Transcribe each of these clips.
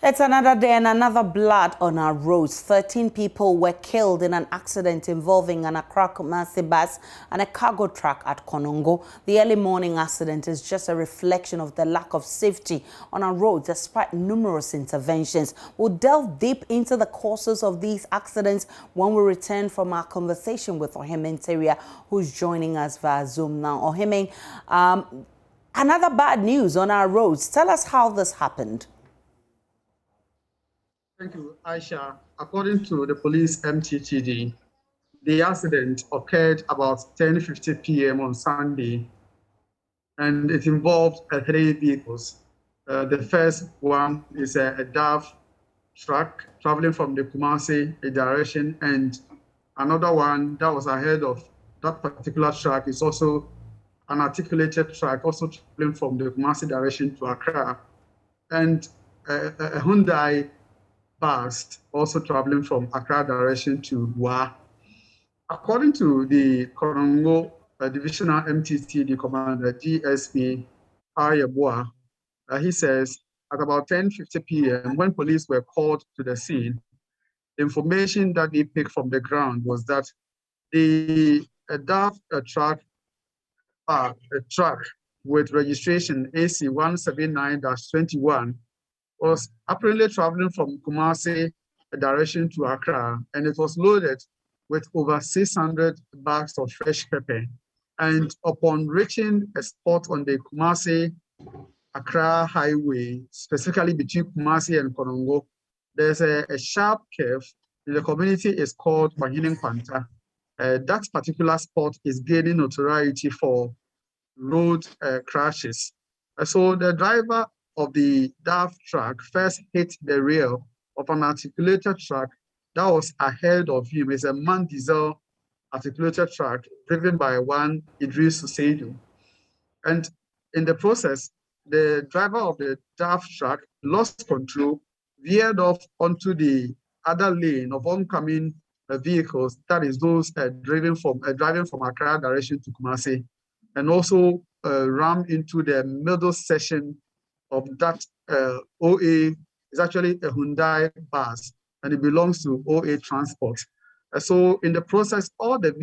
It's another day and another blood on our roads. 13 people were killed in an accident involving an Accra-Kumasi bus and a cargo truck at Konongo. The early morning accident is just a reflection of the lack of safety on our roads despite numerous interventions. We'll delve deep into the causes of these accidents when we return from our conversation with Ohime Nteria, who's joining us via Zoom now. Ohime, another bad news on our roads. Tell us how this happened. Thank you, Aisha. According to the police MTTD, the accident occurred about 10:50 p.m. on Sunday, and it involved three vehicles. The first one is a DAF truck traveling from the Kumasi direction, and another one that was ahead of that particular truck is also an articulated truck, also traveling from the Kumasi direction to Accra, and a Hyundai bus also traveling from Accra direction to Wa. According to the Konongo Divisional MTTD Commander, GSP Ayeboa, he says at about 10:50 p.m., when police were called to the scene, the information that they picked from the ground was that the DAF truck with registration AC 179-21 was apparently traveling from Kumasi direction to Accra, and it was loaded with over 600 bags of fresh pepper. And upon reaching a spot on the Kumasi-Accra highway, specifically between Kumasi and Konongo, there's a sharp curve in the community is called Kwahinin Kwanta. That particular spot is gaining notoriety for road crashes. So the driver of the DAF truck first hit the rail of an articulated truck that was ahead of him. It's a man diesel articulated truck driven by one Idris Seidu. And in the process, the driver of the DAF truck lost control, veered off onto the other lane of oncoming vehicles, that is those driving from Accra direction to Kumasi, and also rammed into the middle section of that OA. Is actually a Hyundai bus, and it belongs to OA Transport. So in the process, all the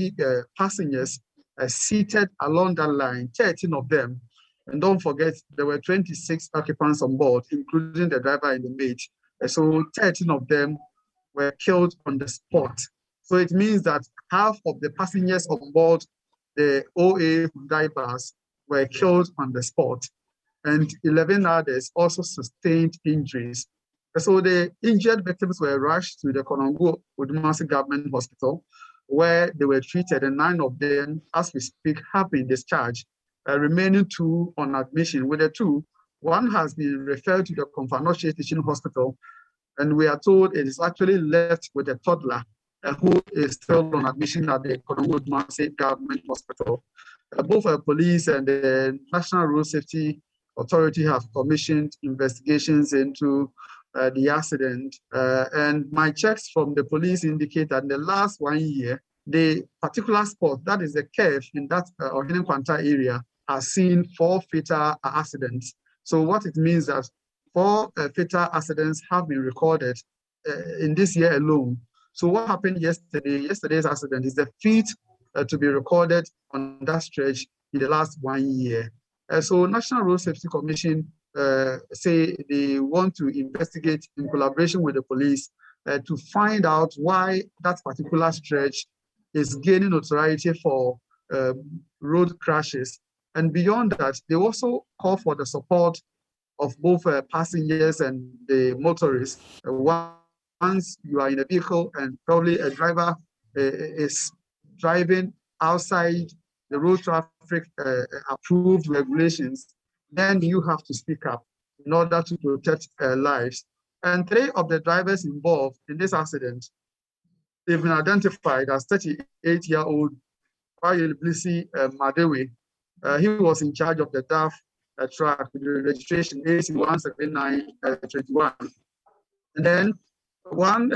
passengers seated along that line, 13 of them, and don't forget there were 26 occupants on board, including the driver and the mate. So 13 of them were killed on the spot. So it means that half of the passengers on board the OA Hyundai bus were killed on the spot, and 11 others also sustained injuries. So the injured victims were rushed to the Konongo Udumasi Government Hospital, where they were treated, and 9 of them, as we speak, have been discharged, remaining 2 on admission. With the 2, one has been referred to the Komfanoche Teaching Hospital, and we are told it is actually left with a toddler who is still on admission at the Konongo Udumasi Government Hospital. Both police and the National Road Safety Authority have commissioned investigations into the accident, and my checks from the police indicate that in the last 1 year, the particular spot, that is the curve in that Ohine Kwanta area, has seen 4 fatal accidents. So what it means that 4 fatal accidents have been recorded in this year alone. So what happened yesterday? Yesterday's accident is the 5th to be recorded on that stretch in the last 1 year. So National Road Safety Commission say they want to investigate in collaboration with the police to find out why that particular stretch is gaining notoriety for road crashes. And beyond that, they also call for the support of both passengers and the motorists. Once you are in a vehicle and probably a driver is driving outside the road traffic approved regulations, then you have to speak up in order to protect lives. And 3 of the drivers involved in this accident, they've been identified as 38-year-old Bayelblisi Madewe. He was in charge of the DAF truck with the registration AC 179-21. And then one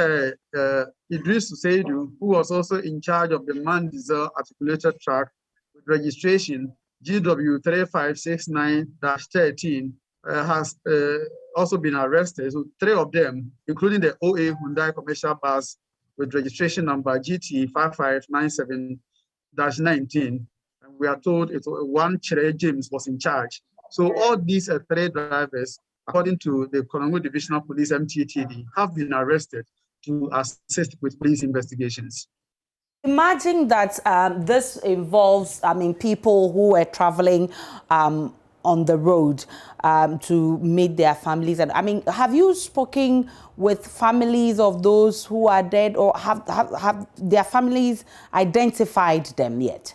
Idris Seidu, who was also in charge of the man diesel articulated truck with registration GW 3569-13, has also been arrested. So 3 of them, including the OA Hyundai commercial bus with registration number GT 5597-19. And we are told one Chere James was in charge. So all these 3 drivers, according to the Konongo Divisional Police MTTD, have been arrested to assist with police investigations. Imagine that this involves, people who were traveling on the road to meet their families. And have you spoken with families of those who are dead, or have their families identified them yet?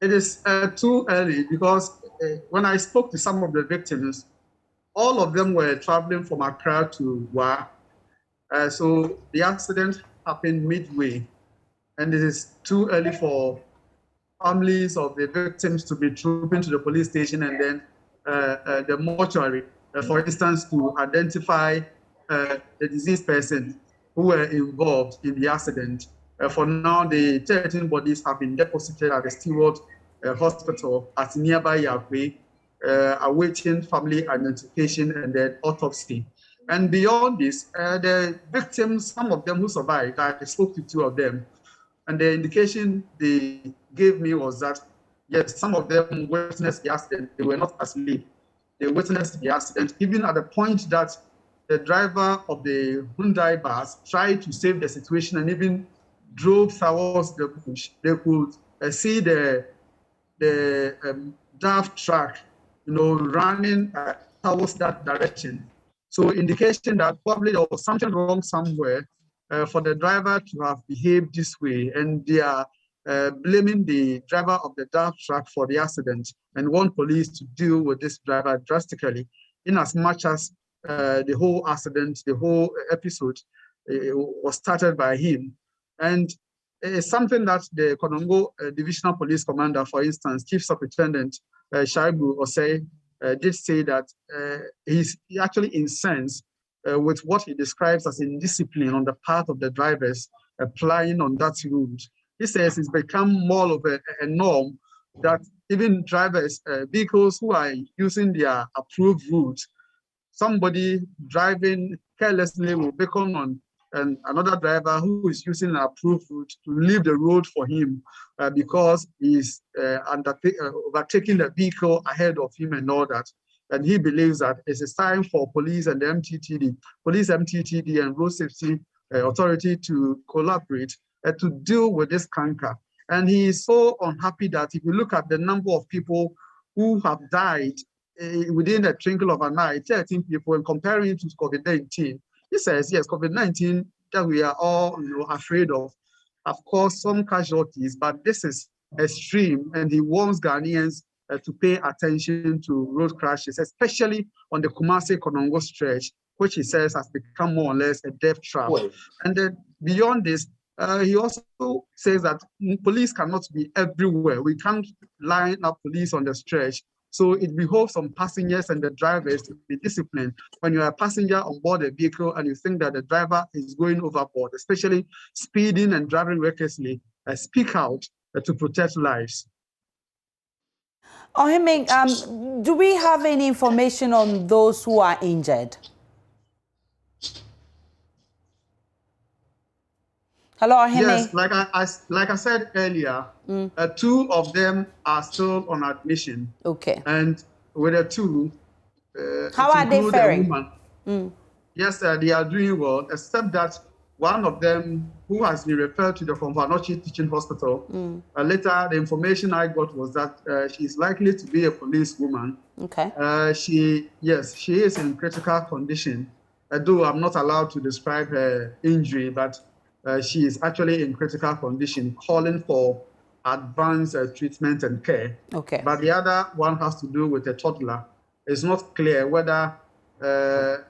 It is too early, because when I spoke to some of the victims, all of them were traveling from Accra to Wa. So the accident happened midway, and it is too early for families of the victims to be trooping to the police station and then the mortuary, for instance, to identify the deceased person who were involved in the accident. For now, the 13 bodies have been deposited at the Stewart Hospital at nearby Yakwe, awaiting family identification and then autopsy. And beyond this, the victims, some of them who survived, I spoke to 2 of them, and the indication they gave me was that, yes, some of them witnessed the accident. They were not asleep. They witnessed the accident, even at the point that the driver of the Hyundai bus tried to save the situation and even drove towards the bush. They could see the DAF truck, running towards that direction. So indication that probably there was something wrong somewhere for the driver to have behaved this way, and they are blaming the driver of the DAF truck for the accident and want police to deal with this driver drastically, in as much as the whole accident, the whole episode was started by him. And it's something that the Konongo Divisional Police Commander, for instance, Chief Superintendent Shaibu Osei, did say that he's actually incensed with what he describes as indiscipline on the part of the drivers applying on that route. He says it's become more of a norm that even drivers, vehicles who are using their approved route, somebody driving carelessly will beckon on and another driver who is using an approved route to leave the road for him because he's overtaking the vehicle ahead of him and all that. And he believes that it's time for police and the MTTD and Road Safety Authority to collaborate to deal with this canker. And he is so unhappy that if you look at the number of people who have died within a twinkle of an eye, 13 people, and comparing it to COVID-19, he says, yes, COVID-19 that we are all afraid of course, some casualties, but this is extreme, and he warns Ghanaians to pay attention to road crashes, especially on the Kumasi-Konongo stretch, which he says has become more or less a death trap. Well, and then beyond this, he also says that police cannot be everywhere. We can't line up police on the stretch. So it behoves on passengers and the drivers to be disciplined. When you're a passenger on board a vehicle and you think that the driver is going overboard, especially speeding and driving recklessly, speak out to protect lives. Ohiming, do we have any information on those who are injured? Hello, Ohiming. Yes, like I said earlier, 2 of them are still on admission. Okay. And with the 2, how are they faring? Yes, they are doing well, except that one of them, who has been referred to the Konvanochi Teaching Hospital, later the information I got was that she is likely to be a policewoman. Okay. She is in critical condition, though I'm not allowed to describe her injury, but she is actually in critical condition, calling for advanced treatment and care. Okay. But the other one has to do with a toddler. It's not clear whether the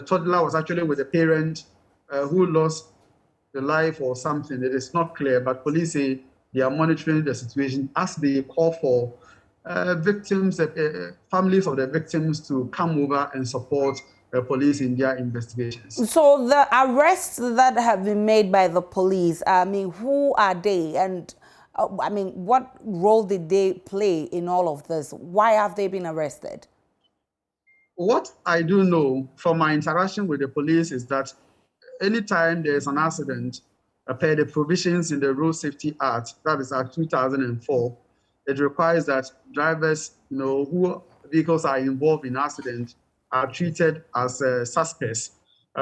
toddler was actually with a parent who lost the life or something. It is not clear, but police say they are monitoring the situation as they call for victims, families of the victims to come over and support police in their investigations. So the arrests that have been made by the police, who are they? And what role did they play in all of this? Why have they been arrested? What I do know from my interaction with the police is that anytime there's an accident, per the provisions in the Road Safety Act, that is Act 2004, it requires that drivers, who vehicles are involved in accident are treated as suspects.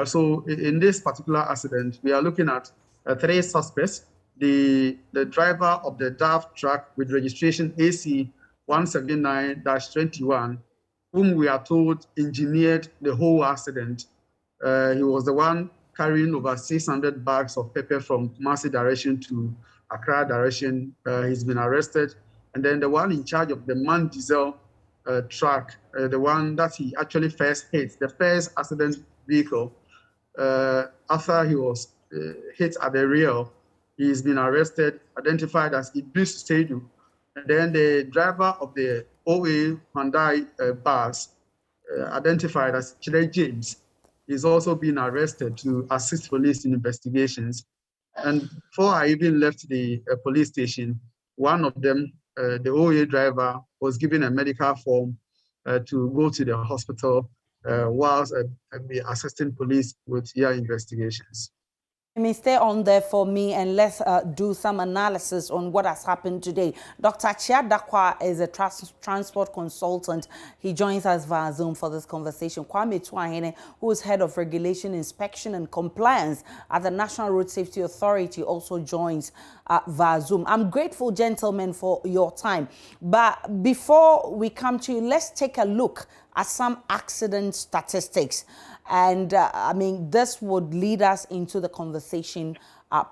So in this particular accident, we are looking at 3 suspects. The driver of the DAF truck with registration AC 179-21, whom we are told engineered the whole accident. He was the one carrying over 600 bags of pepper from Kumasi direction to Accra direction. He's been arrested. And then the one in charge of the man diesel truck, the one that he actually first hit, the first accident vehicle, after he was hit at the rear, he's been arrested, identified as Idris Seydou. And then the driver of the OA Hyundai bus, identified as Chile James, is also being arrested to assist police in investigations. And before I even left the police station, one of them, the OA driver, was given a medical form to go to the hospital whilst assisting police with their investigations. Stay on there for me and let's do some analysis on what has happened today. Dr. Chia Dakwa is a transport consultant. He joins us via Zoom for this conversation. Kwame Tuahene, who is head of regulation, inspection and compliance at the National Road Safety Authority, also joins via Zoom. I'm grateful, gentlemen, for your time. But before we come to you, let's take a look at some accident statistics. And I mean, this would lead us into the conversation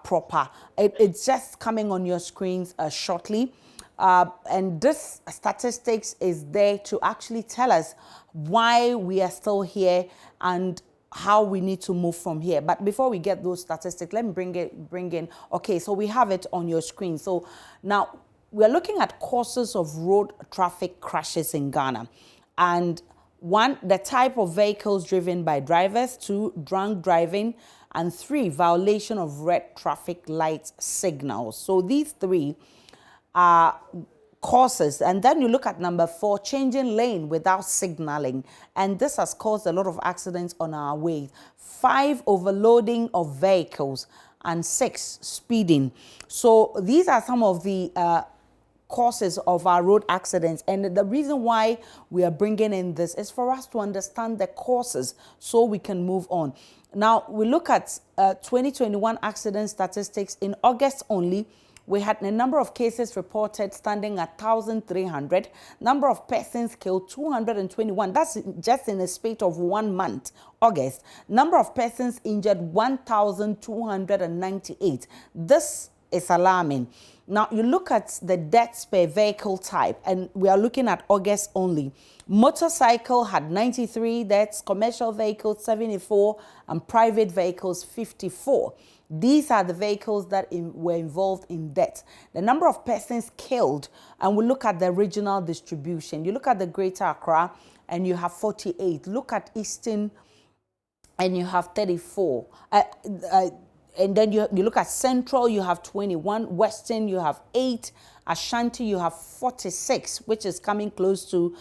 proper. It's just coming on your screens shortly. And this statistics is there to actually tell us why we are still here and how we need to move from here. But before we get those statistics, let me bring in. Okay, so we have it on your screen. So now we're looking at causes of road traffic crashes in Ghana. And 1, the type of vehicles driven by drivers. 2, drunk driving. And 3, violation of red traffic light signals. So these 3 are causes. And then you look at number 4, changing lane without signaling. And this has caused a lot of accidents on our way. 5, overloading of vehicles. And 6, speeding. So these are some of the causes of our road accidents, and the reason why we are bringing in this is for us to understand the causes so we can move on. Now we look at 2021 accident statistics. In August only, we had a number of cases reported standing at 1,300. Number of persons killed 221. That's just in a space of 1 month, August. Number of persons injured 1,298. This is alarming. Now, you look at the deaths per vehicle type, and we are looking at August only. Motorcycle had 93 deaths, commercial vehicles 74, and private vehicles 54. These are the vehicles that were involved in death. The number of persons killed, and we look at the regional distribution. You look at the Greater Accra, and you have 48. Look at Eastern, and you have 34. And then you look at Central, you have 21. Western, you have 8. Ashanti, you have 46, which is coming close to,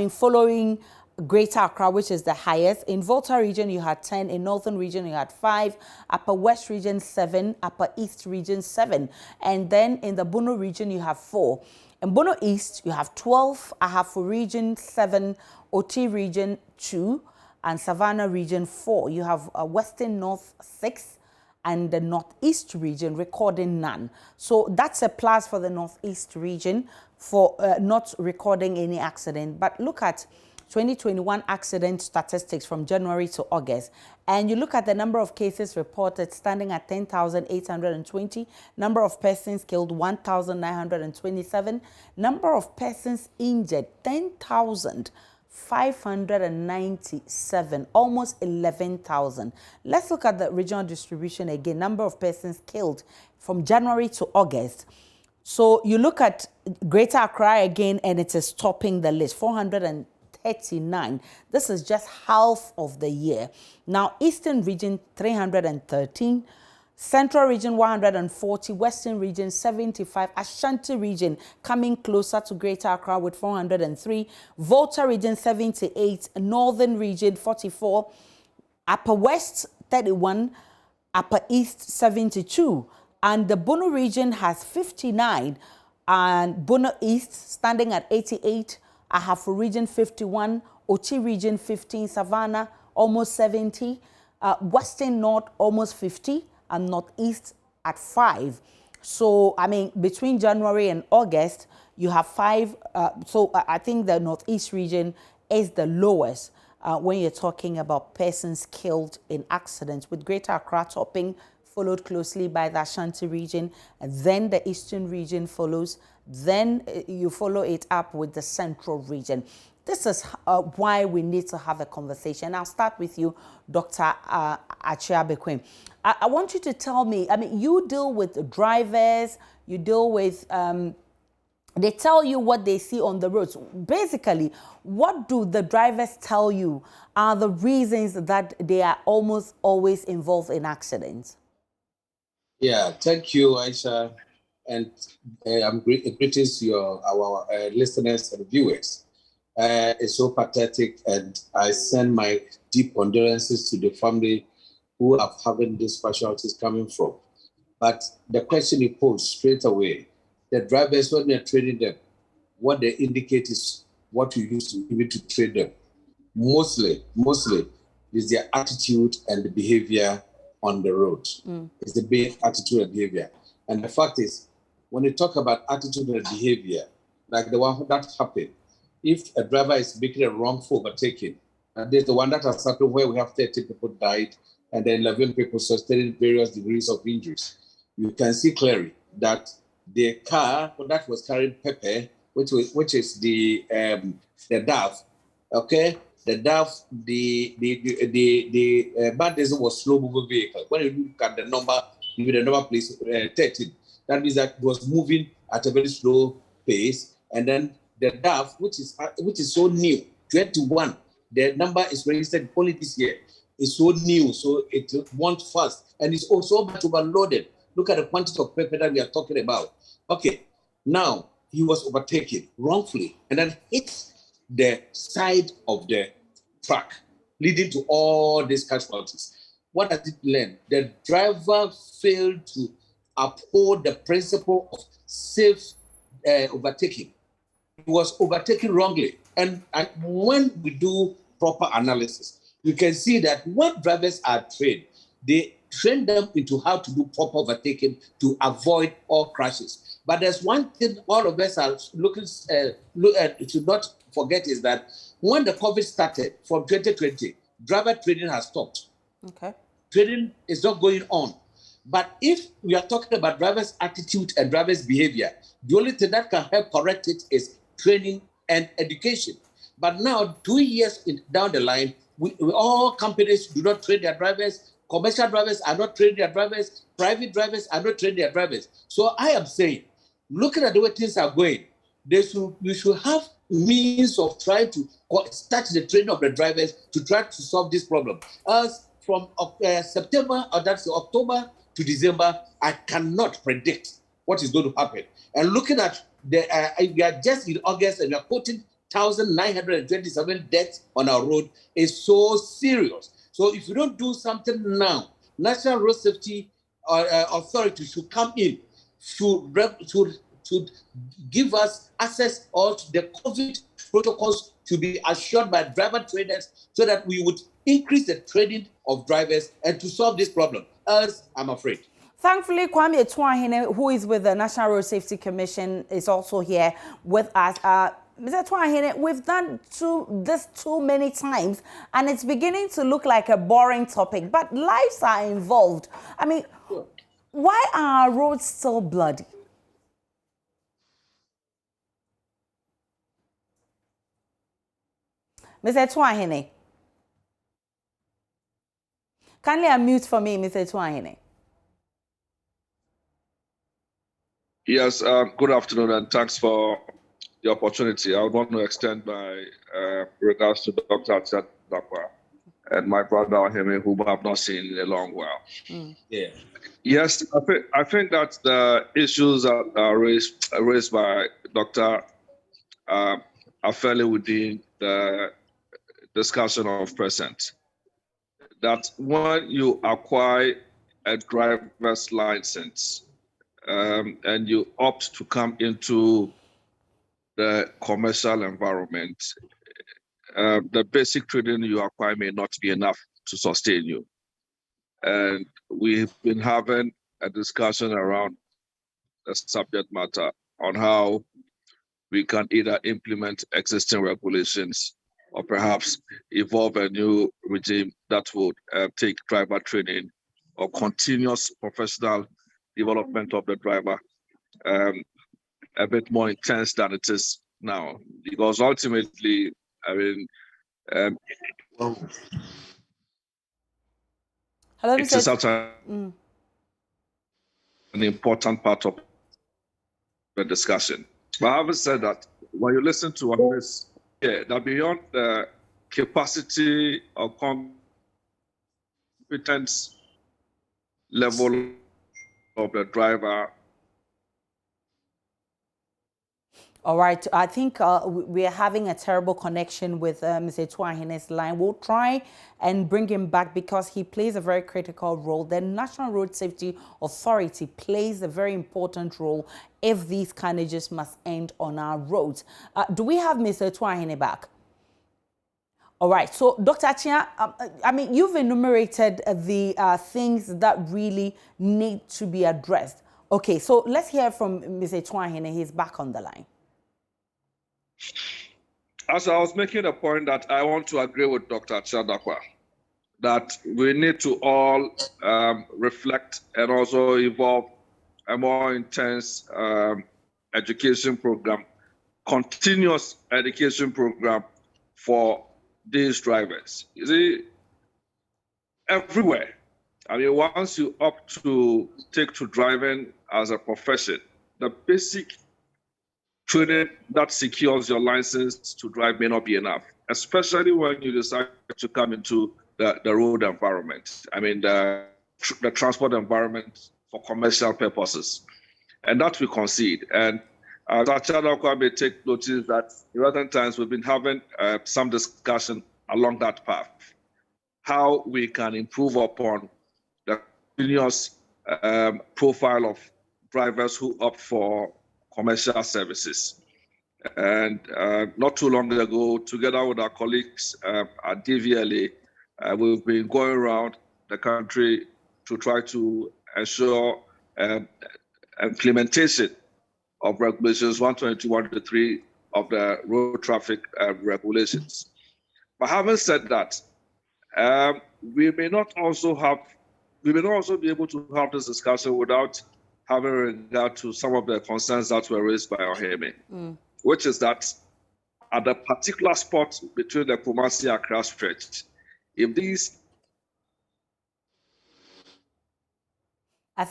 following Greater Accra, which is the highest. In Volta region, you had 10. In Northern region, you had 5. Upper West region, 7. Upper East region, 7. And then in the Bono region, you have 4. In Bono East, you have 12. Ahafo region, 7. Oti region, 2. And Savannah region, 4. You have Western North, 6. And the Northeast region recording none. So that's a plus for the Northeast region for not recording any accident. But look at 2021 accident statistics from January to August. And you look at the number of cases reported standing at 10,820. Number of persons killed, 1,927. Number of persons injured, 10,597, almost 11,000. Let's look at the regional distribution again. Number of persons killed from January to August. So you look at Greater Accra again, and it is topping the list, 439. This is just half of the year. Now, Eastern region, 313. Central region 140, Western region 75, Ashanti region coming closer to Greater Accra with 403, Volta region 78, Northern region 44, Upper West 31, Upper East 72, and the Bono region has 59, and Bono East standing at 88, Ahafo region 51, Ochi region 15, Savannah almost 70, Western North almost 50, and Northeast at 5. So, I mean, between January and August, you have 5. So I think the Northeast region is the lowest when you're talking about persons killed in accidents, with Greater Accra topping, followed closely by the Ashanti region, and then the Eastern region follows. Then you follow it up with the Central region. This is why we need to have a conversation. I'll start with you, Dr. Achiabekwem. I want you to tell me, I mean, you deal with drivers, you deal with, they tell you what they see on the roads. Basically, what do the drivers tell you are the reasons that they are almost always involved in accidents? Yeah, thank you, Aisha. And I'm greetings to our listeners and viewers. It's so pathetic, and I send my deep condolences to the family who are having these casualties coming from. But the question you pose straight away, the drivers, when they're training them, what they indicate is what you use to even to train them. Mostly is their attitude and the behavior on the road. It's the big attitude and behavior. And the fact is, when you talk about attitude and behavior, like the one that happened, if a driver is making a wrongful overtaking, and there's the one that has happened where we have 30 people died and then 11 people sustained various degrees of injuries, you can see clearly that the car that was carrying pepper, which is the DAF, okay, the DAF, the bad diesel was slow moving vehicle. When you look at the number, even the number please 13, that means that it was moving at a very slow pace. And then the DAF, which is so new, 21, the number is registered only this year. It's so new, so it wants fast, and it's also much overloaded. Look at the quantity of paper that we are talking about. Okay, now he was overtaken wrongfully and then hit the side of the truck, leading to all these casualties. What does it learn? The driver failed to uphold the principle of safe overtaking. He was overtaken wrongly. And when we do proper analysis, you can see that when drivers are trained, they train them into how to do proper overtaking to avoid all crashes. But there's one thing all of us are looking to not forget is that when the COVID started from 2020, driver training has stopped. Okay. Training is not going on. But if we are talking about drivers' attitude and drivers' behavior, the only thing that can help correct it is training and education. But now, 2 years down the line, all companies do not train their drivers. Commercial drivers are not training their drivers. Private drivers are not training their drivers. So I am saying, looking at the way things are going, we should have means of trying to start the training of the drivers to try to solve this problem. As from September, or that's October to December, I cannot predict what is going to happen. And looking at we are just in August and we are quoting 1,927 deaths on our road is so serious. So if you don't do something now, National Road Safety Authority should come in, should give us access or to the COVID protocols to be assured by driver trainers so that we would increase the training of drivers and to solve this problem, else I'm afraid. Thankfully, Kwame Etuahene, who is with the National Road Safety Commission, is also here with us. Mr. Etuahene, we've done this too many times, and it's beginning to look like a boring topic, but lives are involved. I mean, why are our roads still bloody? Mr. Etuahene, kindly unmute for me, Mr. Etuahene. Yes, good afternoon, and thanks for the opportunity. I would want to extend my regards to Dr. Achiabekwem and my brother Ohemi, whom I've not seen in a long while. Yeah. Yes, I think that the issues that are raised by Dr. Are fairly within the discussion of present. That when you acquire a driver's license and you opt to come into the commercial environment, the basic training you acquire may not be enough to sustain you. And we've been having a discussion around the subject matter on how we can either implement existing regulations or perhaps evolve a new regime that would take driver training or continuous professional development of the driver a bit more intense than it is now. Because ultimately, I mean, Hello, it is such an important part of the discussion. But having said that, when you listen to others, that beyond the capacity or competence level of the driver. All right, I think we are having a terrible connection with Mr. Tuahine's line. We'll try and bring him back because he plays a very critical role. The National Road Safety Authority plays a very important role if these carnages must end on our roads. Do we have Mr. Tuahine back? All right, so Dr. Achia, I mean, you've enumerated the things that really need to be addressed. Okay, so let's hear from Mr. Tuahine. He's back on the line. As I was making a point that I want to agree with Dr. Chadakwa, that we need to all reflect and also evolve a more intense education program, continuous education program for these drivers. You see, everywhere. I mean, once you opt to take to driving as a profession, the basic training that secures your license to drive may not be enough, especially when you decide to come into the road environment. I mean, the transport environment for commercial purposes. And that we concede. And Dr. may take notice that in recent times we've been having some discussion along that path, how we can improve upon the continuous profile of drivers who opt for commercial services. And not too long ago, together with our colleagues at DVLA, we've been going around the country to try to ensure implementation of regulations 122, 123 of the road traffic regulations. But having said that, we may not also be able to have this discussion without having regard to some of the concerns that were raised by Ohemi, which is that at the particular spot between the Kumasi-Accra stretch, if these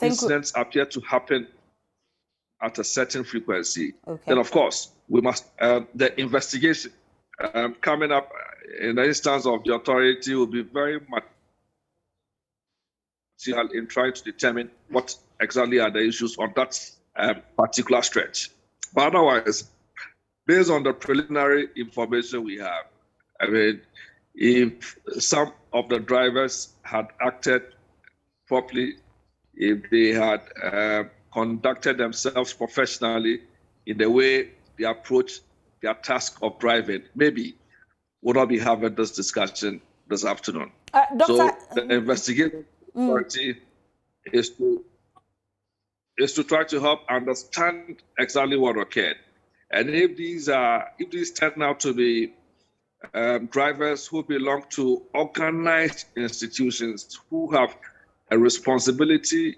incidents appear to happen at a certain frequency, then of course we must, the investigation coming up in the instance of the authority will be very much in trying to determine what exactly are the issues on that particular stretch. But otherwise, based on the preliminary information we have, I mean, if some of the drivers had acted properly, if they had conducted themselves professionally in the way they approach their task of driving, maybe we'll not be having this discussion this afternoon. So the investigative authority is to try to help understand exactly what occurred. And if these turn out to be drivers who belong to organized institutions who have a responsibility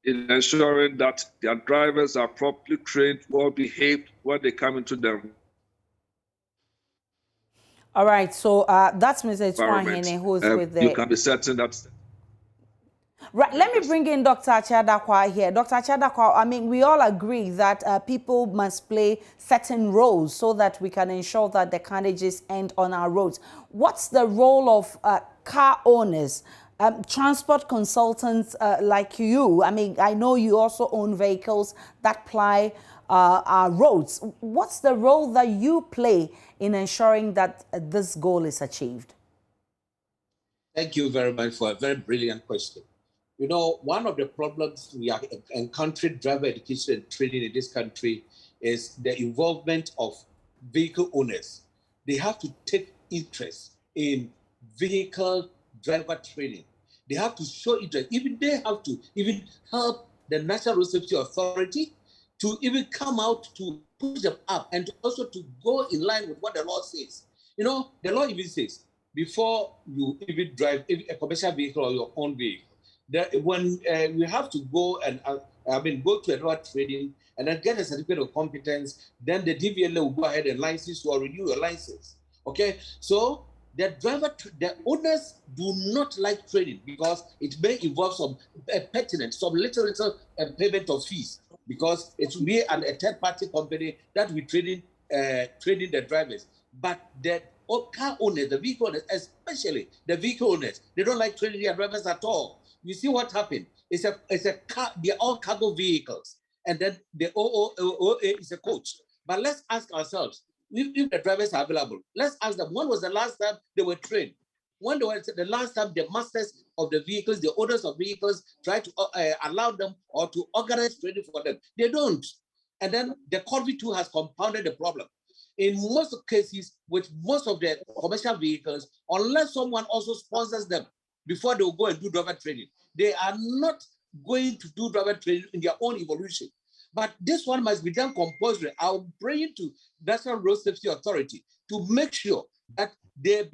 in ensuring that their drivers are properly trained, well behaved when they come into them. All right, so that's Mr. Tuahine, who's with the... You can be certain that... Right, let me bring in Dr. Achadakwa here. Dr. Achadakwa, I mean, we all agree that people must play certain roles so that we can ensure that the carnages end on our roads. What's the role of car owners, transport consultants like you? I mean, I know you also own vehicles that ply our roads. What's the role that you play in ensuring that this goal is achieved? Thank you very much for a very brilliant question. You know, one of the problems we are encountering driver education and training in this country is the involvement of vehicle owners. They have to take interest in vehicle driver training. They have to show interest. Even they have to even help the National Road Safety Authority to even come out to push them up and also to go in line with what the law says. You know, the law even says, before you even drive a commercial vehicle or your own vehicle, that when you have to go and go to a road training and then get a certificate of competence, then the DVLA will go ahead and license you or renew your license. Okay, so the owners do not like training because it may involve some pertinent, some little payment of fees, because it will be a third-party company that will training the drivers. But the car owners, the vehicle owners, especially the vehicle owners, they don't like training their drivers at all. You see what happened? It's a car. They're all cargo vehicles, and then the OOA is a coach. But let's ask ourselves: if the drivers are available, let's ask them, when was the last time they were trained? When was the last time the masters of the vehicles, the owners of vehicles, try to allow them or to organize training for them? They don't. And then the COVID too has compounded the problem. In most cases, with most of the commercial vehicles, unless someone also sponsors them before they will go and do driver training, they are not going to do driver training in their own evolution. But this one must be done compulsory. I'll bring it to National Road Safety Authority to make sure that they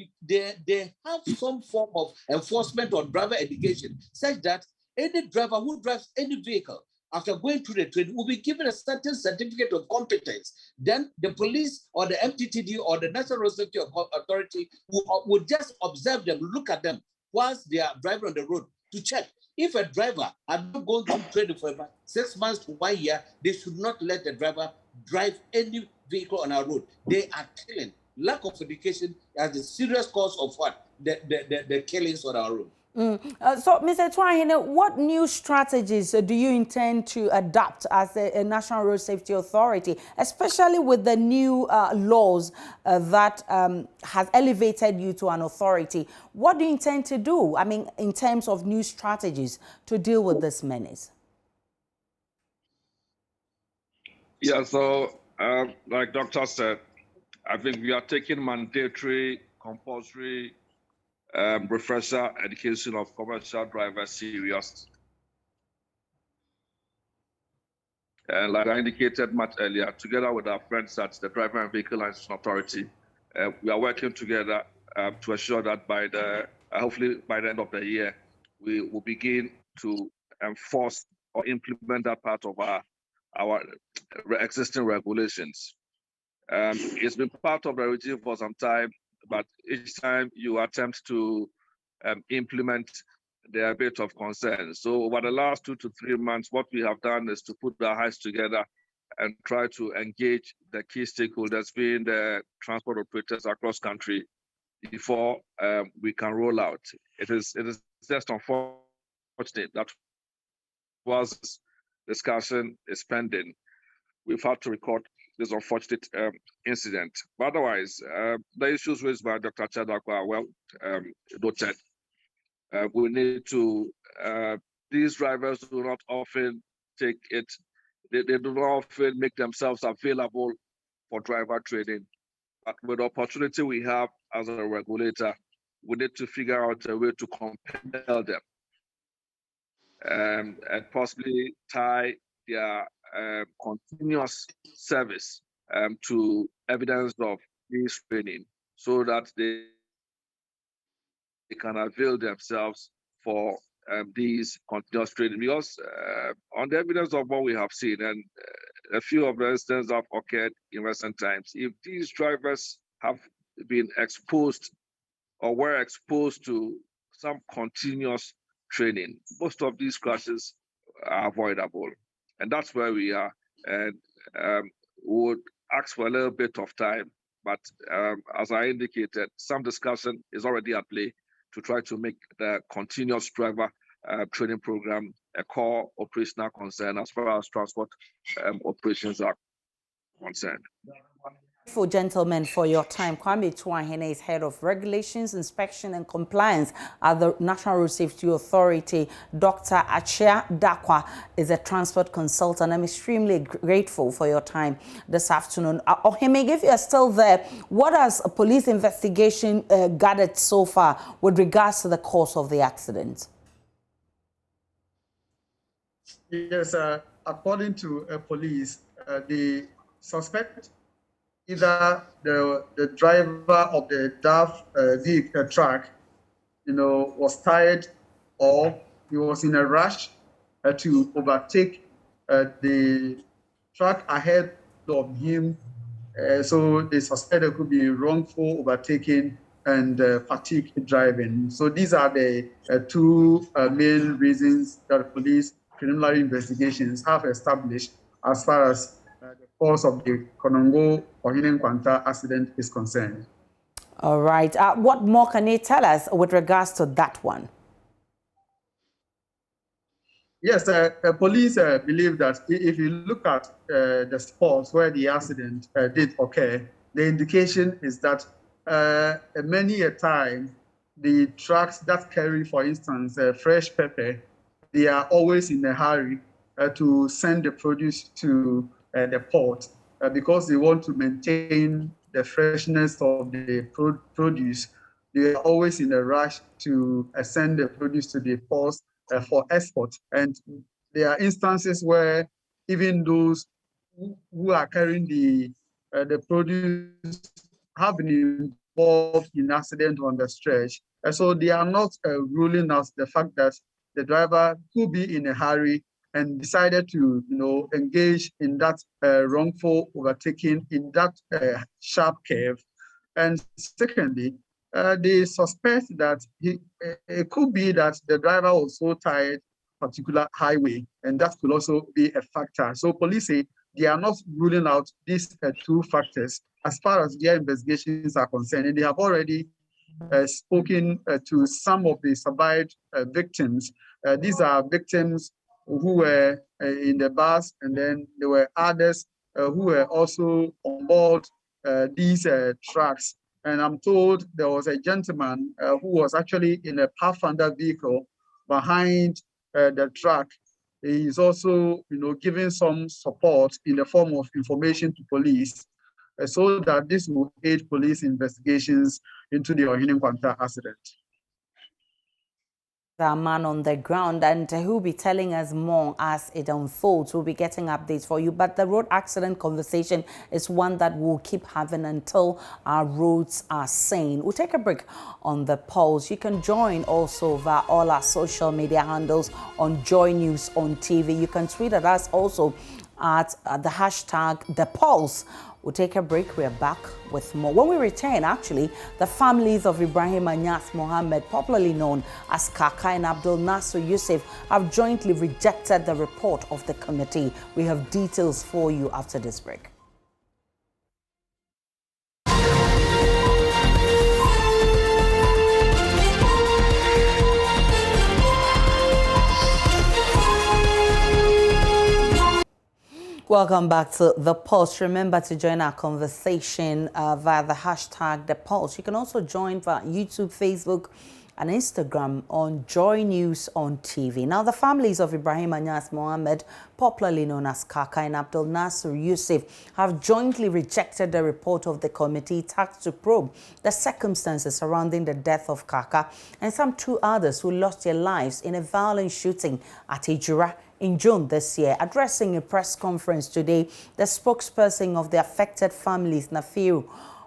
have some form of enforcement on driver education, such that any driver who drives any vehicle after going through the training will be given a certain certificate of competence. Then the police or the MTTD or the National Road Safety Authority will just observe them, look at them whilst they are driving on the road to check. If a driver had not gone through training for about 6 months to 1 year, they should not let the driver drive any vehicle on our road. They are killing. Lack of education as the serious cause of what? The killings on our road. So, Mr. Twahine, what new strategies do you intend to adopt as a National Road Safety Authority, especially with the new laws that has elevated you to an authority? What do you intend to do, I mean, in terms of new strategies to deal with this menace? Yeah, so like Doctor said, I think we are taking mandatory, compulsory refresher education of commercial drivers serious. And like I indicated much earlier, together with our friends at the Driver and Vehicle License Authority, we are working together to ensure that hopefully by the end of the year, we will begin to enforce or implement that part of our existing regulations. It's been part of the regime for some time, but each time you attempt to implement, there are a bit of concern. So over the last 2 to 3 months, what we have done is to put our heads together and try to engage the key stakeholders, being the transport operators across country, before we can roll out. It is just unfortunate that whilst this discussion is pending, we've had to record this unfortunate incident. But otherwise, the issues raised by Dr. Achadakwa are well noted. We need to, these drivers do not often take it, they do not often make themselves available for driver training. But with the opportunity we have as a regulator, we need to figure out a way to compel them and possibly tie their continuous service to evidence of this training, so that they can avail themselves for these continuous training. Because on the evidence of what we have seen, and a few of the instances have occurred in recent times, if these drivers have been exposed or were exposed to some continuous training, most of these crashes are avoidable. And that's where we are. And would ask for a little bit of time. But as I indicated, some discussion is already at play to try to make the continuous driver training program a core operational concern as far as transport operations are concerned. For gentlemen, for your time. Kwame Tuahene is head of regulations, inspection and compliance at the National Road Safety Authority. Dr. Achia Dakwa is a transport consultant. I'm extremely grateful for your time this afternoon. Ohime, if you're still there, what has a police investigation gathered so far with regards to the cause of the accident? Yes, according to police, the suspect, either the driver of the DAF vehicle truck, was tired, or he was in a rush to overtake the truck ahead of him. So they suspect there could be wrongful overtaking and fatigue driving. So these are the two main reasons that police preliminary investigations have established as far as the cause of the Konongo Ohine Nkwanta accident is concerned. All right. What more can you tell us with regards to that one? Yes, police believe that if you look at the spots where the accident did occur, the indication is that many a time the trucks that carry, for instance, fresh pepper, they are always in a hurry to send the produce to the port because they want to maintain the freshness of the produce. They are always in a rush to send the produce to the port for export. And there are instances where even those who are carrying the produce have been involved in accident on the stretch. So they are not ruling out the fact that the driver could be in a hurry and decided to, engage in that wrongful overtaking in that sharp curve. And secondly, they suspect that it could be that the driver was so tired, particular highway, and that could also be a factor. So police say they are not ruling out these two factors as far as their investigations are concerned. And they have already spoken to some of the survived victims. These are victims who were in the bus, and then there were others who were also on board these trucks. And I'm told there was a gentleman who was actually in a Pathfinder vehicle behind the truck. He is also, giving some support in the form of information to police so that this will aid police investigations into the Ohine Nkwanta accident. The man on the ground, and he'll be telling us more as it unfolds. We'll be getting updates for you, but the road accident conversation is one that we'll keep having until our roads are sane. We'll take a break on the polls. You can join also via all our social media handles on JoyNews on TV. You can tweet at us also at the hashtag #ThePulse. We'll take a break. We're back with more. When we return, actually, the families of Ibrahim Anyas Mohammed, popularly known as Kaka and Abdul Nasser Yusuf, have jointly rejected the report of the committee. We have details for you after this break. Welcome back to The Pulse. Remember to join our conversation via the hashtag #ThePulse. You can also join via YouTube, Facebook, and Instagram on JoyNews on TV. Now, the families of Ibrahim Anyas Mohammed, popularly known as Kaka, and Abdul Nasser Yusuf, have jointly rejected the report of the committee tasked to probe the circumstances surrounding the death of Kaka and some two others who lost their lives in a violent shooting at Ejura in June this year. Addressing a press conference today, the spokesperson of the affected families, Nafiu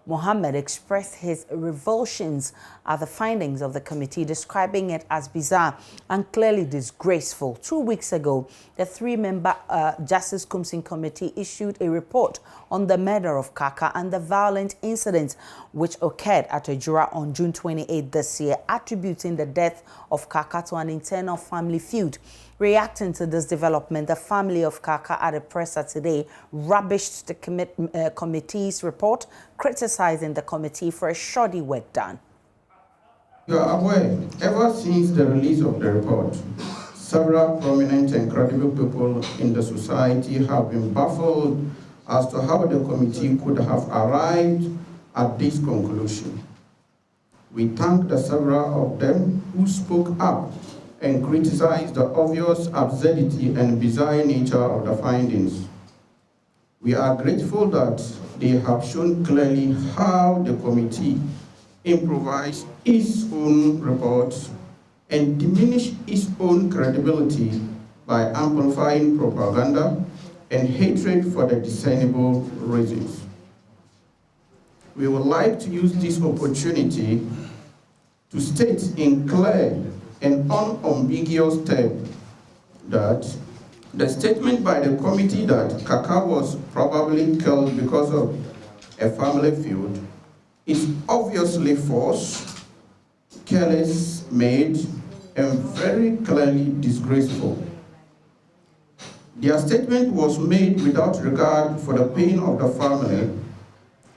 Mohammed expressed his revulsions at the findings of the committee, describing it as bizarre and clearly disgraceful. 2 weeks ago, the three-member Justice Kumsin Committee issued a report on the murder of Kaka and the violent incidents which occurred at Ejura on June 28 this year, attributing the death of Kaka to an internal family feud. Reacting to this development, the family of Kaka at a presser today rubbished the committee's report, criticizing the committee for a shoddy work done. You are aware, ever since the release of the report, several prominent and credible people in the society have been baffled as to how the committee could have arrived at this conclusion. We thank the several of them who spoke up and criticized the obvious absurdity and bizarre nature of the findings. We are grateful that they have shown clearly how the committee improvised its own reports and diminished its own credibility by amplifying propaganda and hatred for the discernible reasons. We would like to use this opportunity to state in clear and unambiguous terms that the statement by the committee that Kaka was probably killed because of a family feud is obviously false, careless made, and very clearly disgraceful. Their statement was made without regard for the pain of the family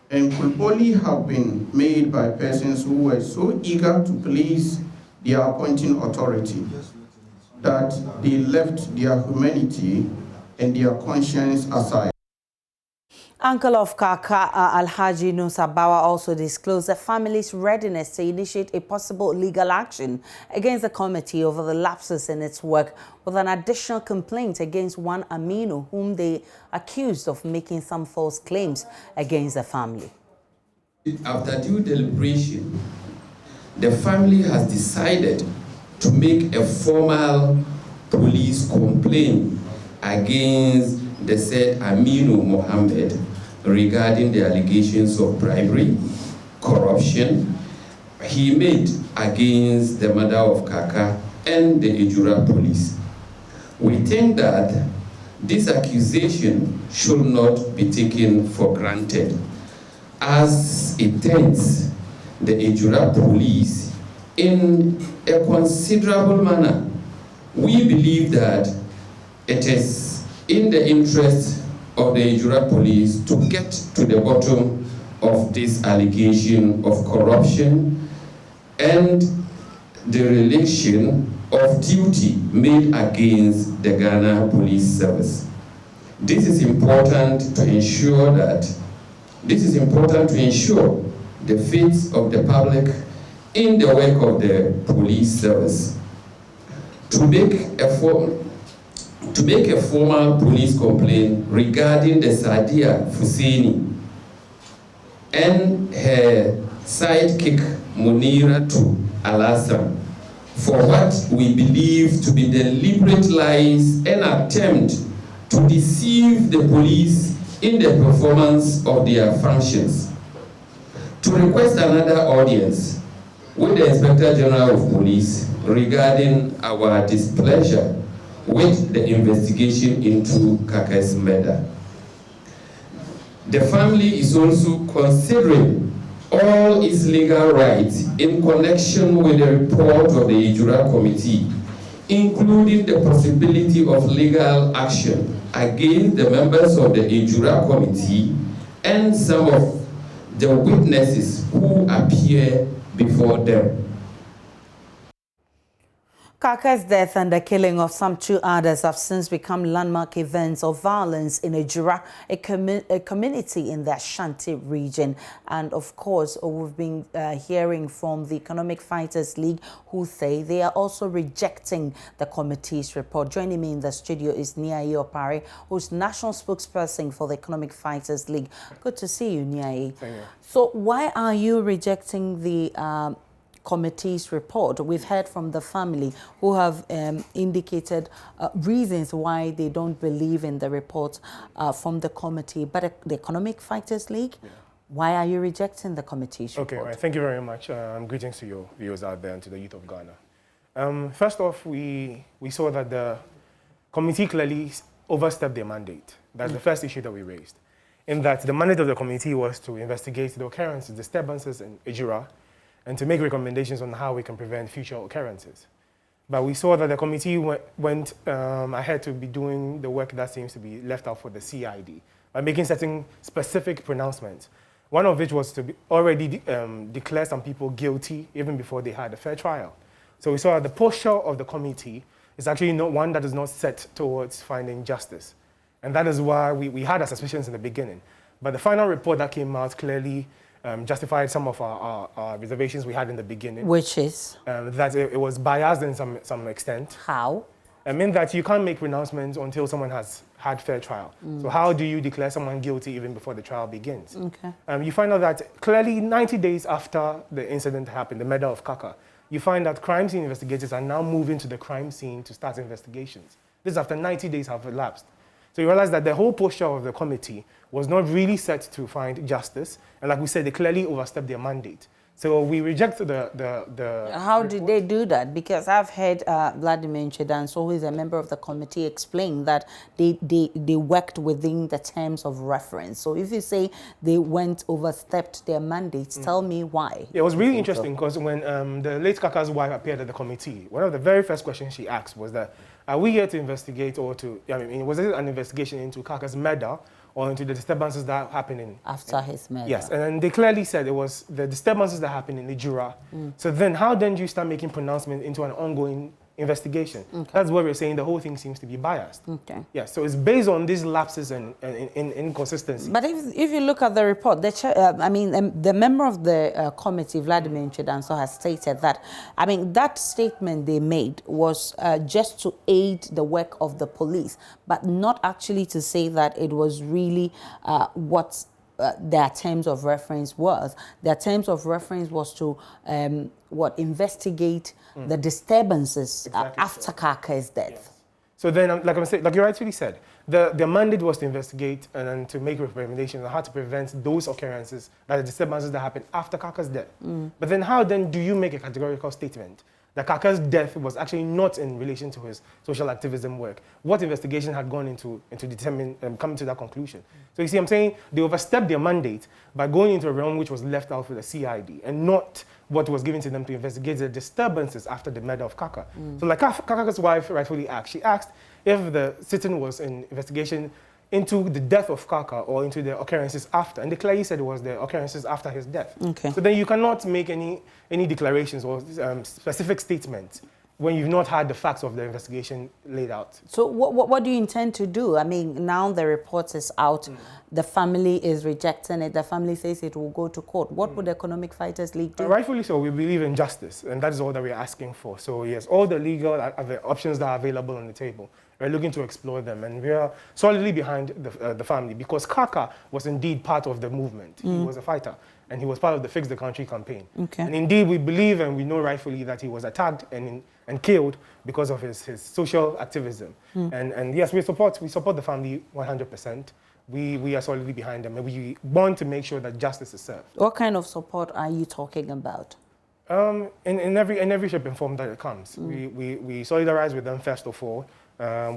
and could only have been made by persons who were so eager to please their appointing authority that they left their humanity and their conscience aside. Uncle of Kaka, Alhaji Nusabawa, also disclosed the family's readiness to initiate a possible legal action against the committee over the lapses in its work, with an additional complaint against one Aminu, whom they accused of making some false claims against the family. After due deliberation, the family has decided to make a formal police complaint against the said Aminu Mohammed regarding the allegations of bribery, corruption he made against the mother of Kaka and the Ejura police. We think that this accusation should not be taken for granted, as it taints the Ejura police in a considerable manner. We believe that it is in the interest of the Ejura police to get to the bottom of this allegation of corruption and the relation of duty made against the Ghana Police Service. This is important to ensure the faith of the public in the work of the police service. To make a formal police complaint regarding the Sadia Fuseni and her sidekick Munira to Alassane for what we believe to be deliberate lies and attempt to deceive the police in the performance of their functions. To request another audience with the Inspector General of Police regarding our displeasure with the investigation into Kaka's murder. The family is also considering all its legal rights in connection with the report of the Ejura Committee, including the possibility of legal action against the members of the Ejura Committee and some of the witnesses who appear before them. Kaka's death and the killing of some 2 others have since become landmark events of violence in Ejura, a community in the Ashanti region. And of course, we've been hearing from the Economic Fighters League, who say they are also rejecting the committee's report. Joining me in the studio is Niaye Opare, who's national spokesperson for the Economic Fighters League. Good to see you, Niaye. Thank you. So why are you rejecting the committee's report? We've heard from the family who have indicated reasons why they don't believe in the report from the committee, but the Economic Fighters League? Why are you rejecting the committee's report? Okay, right. Thank you very much. Greetings to your viewers out there and to the youth of Ghana. First off, we saw that the committee clearly overstepped their mandate. That's the first issue that we raised. In that the mandate of the committee was to investigate the occurrences, disturbances in Ejura, and to make recommendations on how we can prevent future occurrences. But we saw that the committee went ahead to be doing the work that seems to be left out for the CID by making certain specific pronouncements. One of which was to already declare some people guilty even before they had a fair trial. So we saw that the posture of the committee is actually not one that is not set towards finding justice. And that is why we had our suspicions in the beginning. But the final report that came out clearly justified some of our reservations we had in the beginning. Which is? That it was biased in some extent. How? I mean that you can't make pronouncements until someone has had fair trial. So how do you declare someone guilty even before the trial begins? Okay. You find out that clearly 90 days after the incident happened, the murder of Kaka, you find that crime scene investigators are now moving to the crime scene to start investigations. This is after 90 days have elapsed. So you realize that the whole posture of the committee was not really set to find justice. And like we said, they clearly overstepped their mandate. So we reject the How did they do that? Because I've heard Vladimir Nchedanso, who is a member of the committee, explain that they worked within the terms of reference. So if you say they overstepped their mandates, tell me why. Yeah, it was really interesting because when the late Kaka's wife appeared at the committee, one of the very first questions she asked was that, are we here to investigate or to, I mean, was it an investigation into Kaka's murder or into the disturbances that happened after his murder? Yes, and then they clearly said it was the disturbances that happened in Ejura. So then how then do you start making pronouncements into an ongoing investigation? Okay. That's what we're saying, the whole thing seems to be biased. Okay. Yes, so it's based on these lapses and inconsistency. But if you look at the report, the member of the committee, Vladimir Nchedanso, has stated that, I mean, that statement they made was just to aid the work of the police, but not actually to say that it was really what their terms of reference was. Their terms of reference was to investigate the disturbances after Kaka's death. Yes. So then, like you rightfully said, the mandate was to investigate and then to make recommendations on how to prevent those occurrences, the disturbances that happened after Kaka's death. But then how then do you make a categorical statement that Kaka's death was actually not in relation to his social activism work? What investigation had gone into determine coming to that conclusion? So you see, I'm saying they overstepped their mandate by going into a realm which was left out for the CID and not what was given to them to investigate the disturbances after the murder of Kaka. So like Kaka's wife rightfully asked, she asked if the sitting was an investigation into the death of Kaka or into the occurrences after. And they clearly said it was the occurrences after his death. Okay. So then you cannot make any declarations or specific statements when you've not had the facts of the investigation laid out. So what do you intend to do? I mean, now the report is out, the family is rejecting it, the family says it will go to court. What would the Economic Fighters League do? Rightfully so, we believe in justice, and that is all that we're asking for. So yes, all the legal options that are available on the table, we're looking to explore them, and we are solidly behind the family because Kaka was indeed part of the movement. He was a fighter, and he was part of the Fix the Country campaign. Okay. And indeed, we believe and we know rightfully that he was attacked and killed because of his social activism. And yes, we support the family 100%. We are solidly behind them, and we want to make sure that justice is served. What kind of support are you talking about? In every shape and form that it comes. We solidarize with them first of all.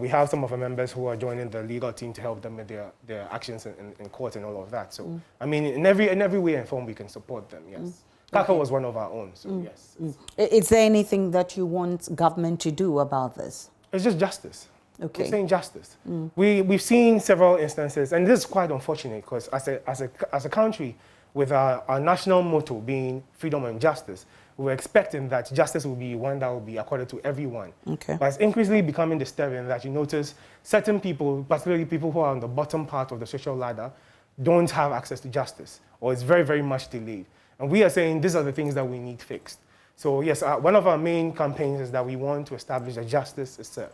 We have some of our members who are joining the legal team to help them with their actions in court and all of that. So, I mean, in every way and form, we can support them, yes. Kaka was one of our own, so yes. Is there anything that you want government to do about this? It's just justice. Okay. We're saying justice. We've seen several instances, and this is quite unfortunate because as a country, with our national motto being freedom and justice, we're expecting that justice will be one that will be accorded to everyone. Okay. But it's increasingly becoming disturbing that you notice certain people, particularly people who are on the bottom part of the social ladder, don't have access to justice, or it's very, very much delayed. And we are saying these are the things that we need fixed. So yes, one of our main campaigns is that we want to establish that justice is served.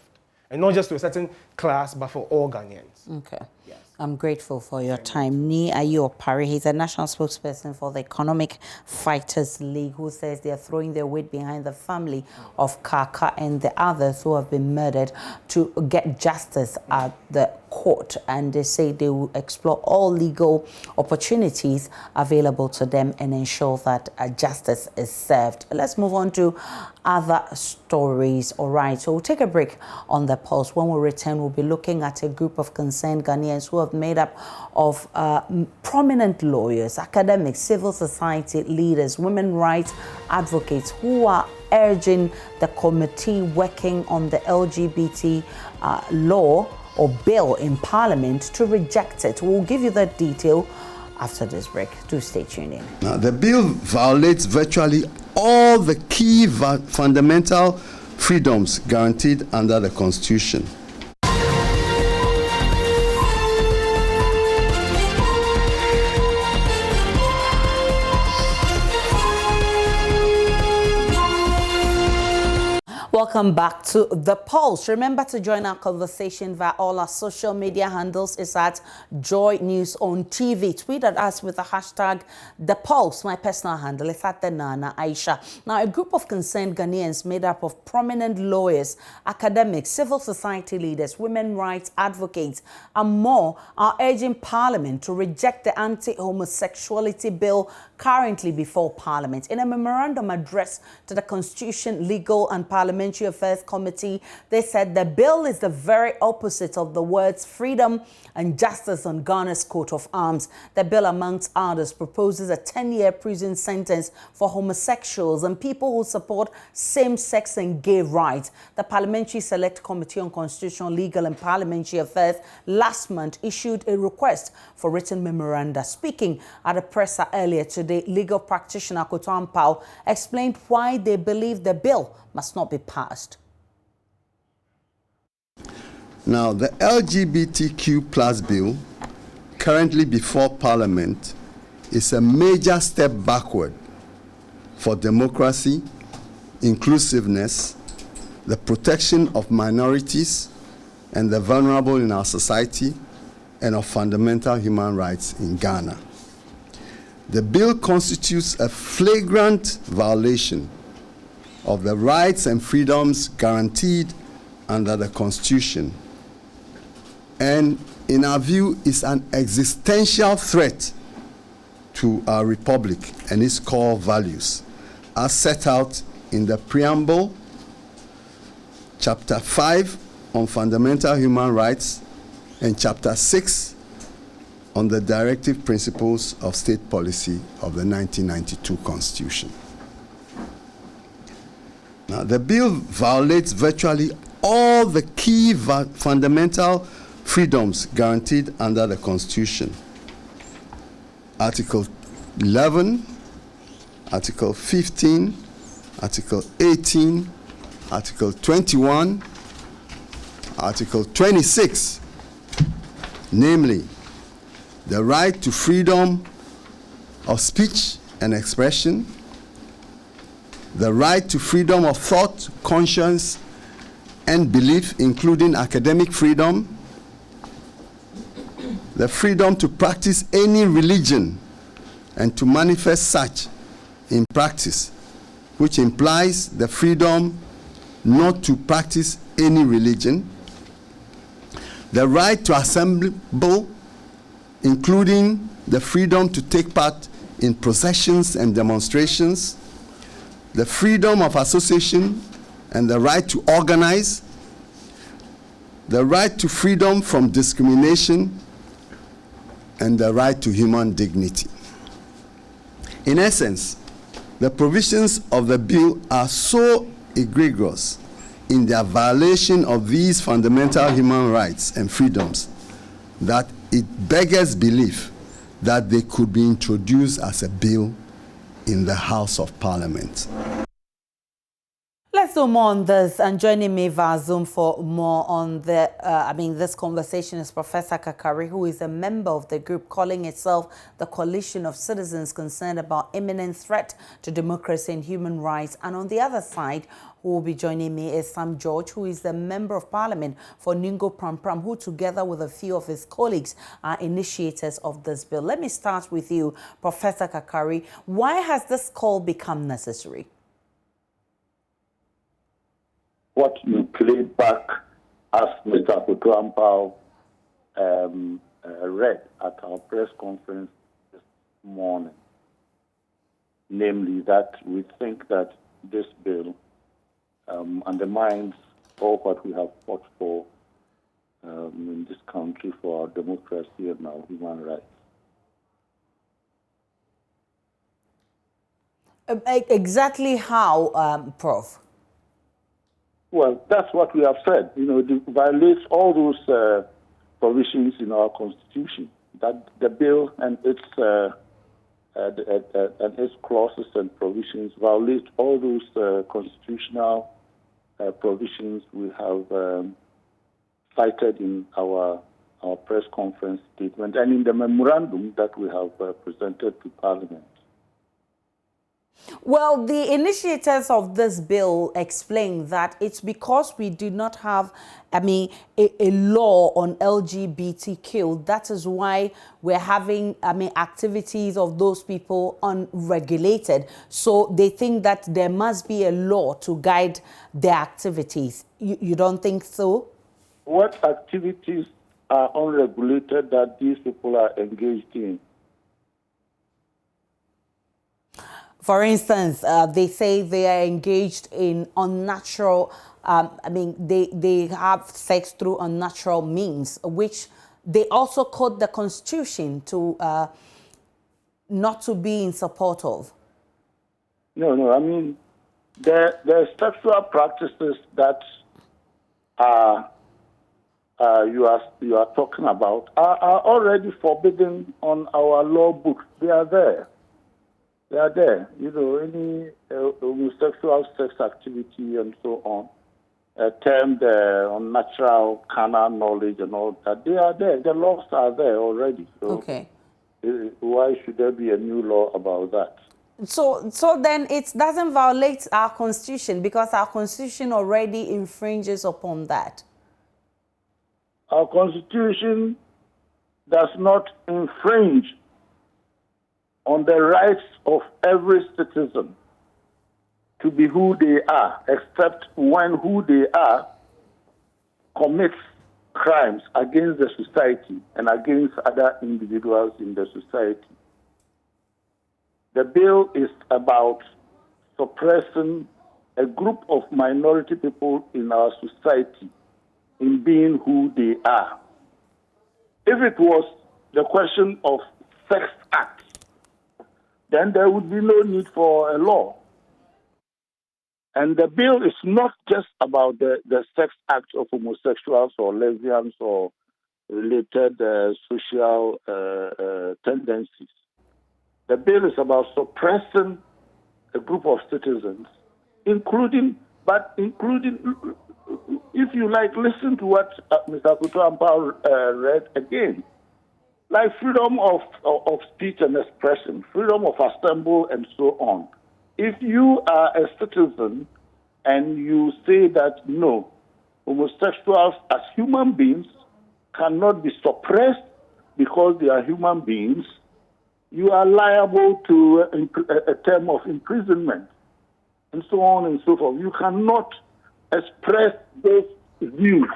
And not just to a certain class, but for all Ghanaians. Okay. Yes. I'm grateful for your time. Ni Ayopari, he's a national spokesperson for the Economic Fighters League, who says they are throwing their weight behind the family of Kaka and the others who have been murdered to get justice at the court. And they say they will explore all legal opportunities available to them and ensure that justice is served. Let's move on to other stories. All right, so we'll take a break on the pulse. When we return, we'll be looking at a group of concerned Ghanaians who have made up of prominent lawyers, academics, civil society leaders, women rights advocates who are urging the committee working on the LGBT law or bill in Parliament to reject it. We'll give you the detail after this break. Do stay tuned in. Now, the bill violates virtually all the key fundamental freedoms guaranteed under the Constitution. Welcome back to The Pulse. Remember to join our conversation via all our social media handles. It's at JoyNews on TV. Tweet at us with the hashtag The Pulse. My personal handle is at the Nana Aisha. Now, a group of concerned Ghanaians made up of prominent lawyers, academics, civil society leaders, women rights advocates, and more are urging Parliament to reject the anti-homosexuality bill currently before Parliament. In a memorandum addressed to the Constitution, Legal and Parliamentary Affairs Committee, they said the bill is the very opposite of the words freedom and justice on Ghana's coat of arms. The bill, amongst others, proposes a 10-year prison sentence for homosexuals and people who support same-sex and gay rights. The Parliamentary Select Committee on Constitutional, Legal and Parliamentary Affairs last month issued a request for written memoranda. Speaking at a presser earlier today, legal practitioner Koto Ampao explained why they believe the bill must not be passed. Now, the LGBTQ plus bill currently before Parliament is a major step backward for democracy, inclusiveness, the protection of minorities and the vulnerable in our society, and of fundamental human rights in Ghana. The bill constitutes a flagrant violation of the rights and freedoms guaranteed under the Constitution, and in our view is an existential threat to our republic and its core values, as set out in the preamble, Chapter 5 on fundamental human rights, and Chapter 6 on the directive principles of state policy of the 1992 Constitution. Now, the bill violates virtually all the key fundamental freedoms guaranteed under the Constitution. Article 11, Article 15, Article 18, Article 21, Article 26, namely, the right to freedom of speech and expression, the right to freedom of thought, conscience, and belief, including academic freedom, the freedom to practice any religion and to manifest such in practice, which implies the freedom not to practice any religion, the right to assemble, including the freedom to take part in processions and demonstrations, the freedom of association and the right to organize, the right to freedom from discrimination, and the right to human dignity. In essence, the provisions of the bill are so egregious in their violation of these fundamental human rights and freedoms that it beggars belief that they could be introduced as a bill in the House of Parliament. Let's do more on this, and joining me via Zoom for more on the, this conversation is Professor Kakari, who is a member of the group calling itself the Coalition of Citizens Concerned About Imminent Threat to Democracy and Human Rights. And on the other side, who will be joining me is Sam George, who is the Member of Parliament for Ningo Pram, who together with a few of his colleagues are initiators of this bill. Let me start with you, Professor Kakari. Why has this call become necessary? What you played back as Mr. Kutuampao read at our press conference this morning, namely that we think that this bill undermines all what we have fought for in this country for our democracy and our human rights. Exactly how, Prof? Well, that's what we have said. You know, it violates all those provisions in our Constitution. That the bill and its clauses and provisions violate all those constitutional provisions we have cited in our press conference statement and in the memorandum that we have presented to Parliament. Well, the initiators of this bill explain that it's because we do not have, a law on LGBTQ. That is why we're having, activities of those people unregulated. So they think that there must be a law to guide their activities. You don't think so? What activities are unregulated that these people are engaged in? For instance, they say they are engaged in unnatural, they have sex through unnatural means, which they also quote the Constitution to not to be in support of. No, I mean, there are sexual practices that you are talking about are already forbidden on our law books. They are there. They are there. You know, any homosexual sex activity and so on, termed unnatural carnal knowledge and all that, they are there. The laws are there already. So okay. Why should there be a new law about that? So then it doesn't violate our Constitution because our Constitution already infringes upon that. Our Constitution does not infringe on the rights of every citizen to be who they are, except when who they are commits crimes against the society and against other individuals in the society. The bill is about suppressing a group of minority people in our society in being who they are. If it was the question of sex acts, then there would be no need for a law. And the bill is not just about the sex acts of homosexuals or lesbians or related social tendencies. The bill is about suppressing a group of citizens, including, if you like, listen to what Mr. Kutuampao read again. Like freedom of speech and expression, freedom of assembly, and so on. If you are a citizen and you say that no, homosexuals as human beings cannot be suppressed because they are human beings, you are liable to a term of imprisonment, and so on and so forth. You cannot express those views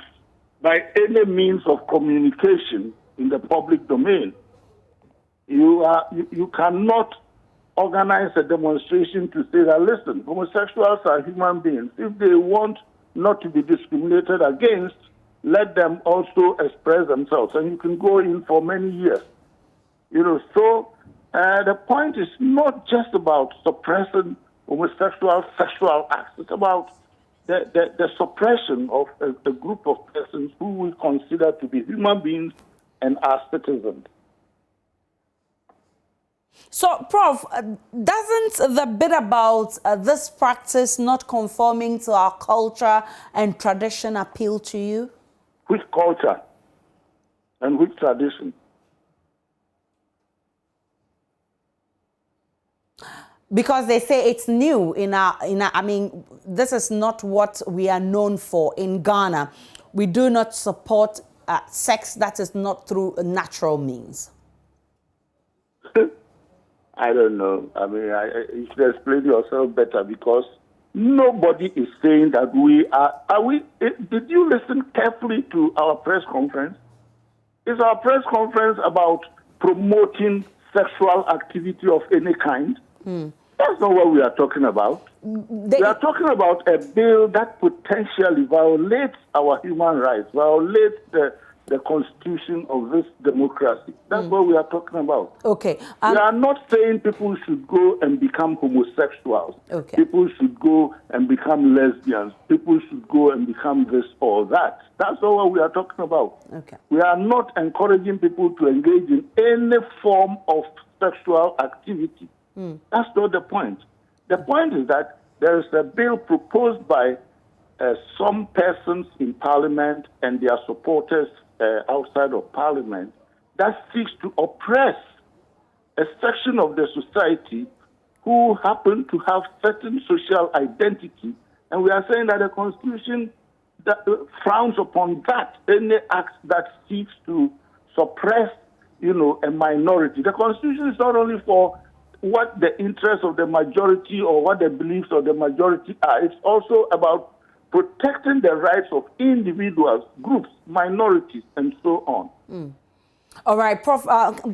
by any means of communication in the public domain. You cannot organize a demonstration to say that, listen, homosexuals are human beings. If they want not to be discriminated against, let them also express themselves. And you can go in for many years. You know, so the point is not just about suppressing homosexual sexual acts. It's about the suppression of a group of persons who we consider to be human beings and are citizens. So, Prof, doesn't the bit about this practice not conforming to our culture and tradition appeal to you? Which culture and which tradition? Because they say it's new I mean, this is not what we are known for in Ghana. We do not support sex that is not through natural means. I don't know. I mean, you should explain yourself better, because nobody is saying that we are. Are we? Did you listen carefully to our press conference? Is our press conference about promoting sexual activity of any kind? That's not what we are talking about. We are talking about a bill that potentially violates our human rights, violates the constitution of this democracy. That's what we are talking about. Okay. We are not saying people should go and become homosexuals. Okay. People should go and become lesbians. People should go and become this or that. That's not what we are talking about. Okay. We are not encouraging people to engage in any form of sexual activity. That's not the point. The point is that there is a bill proposed by some persons in Parliament and their supporters outside of Parliament that seeks to oppress a section of the society who happen to have certain social identity. And we are saying that the Constitution that frowns upon that, any act that seeks to suppress, a minority. The Constitution is not only for what the interests of the majority or what the beliefs of the majority are. It's also about protecting the rights of individuals, groups, minorities, and so on. All right, Prof,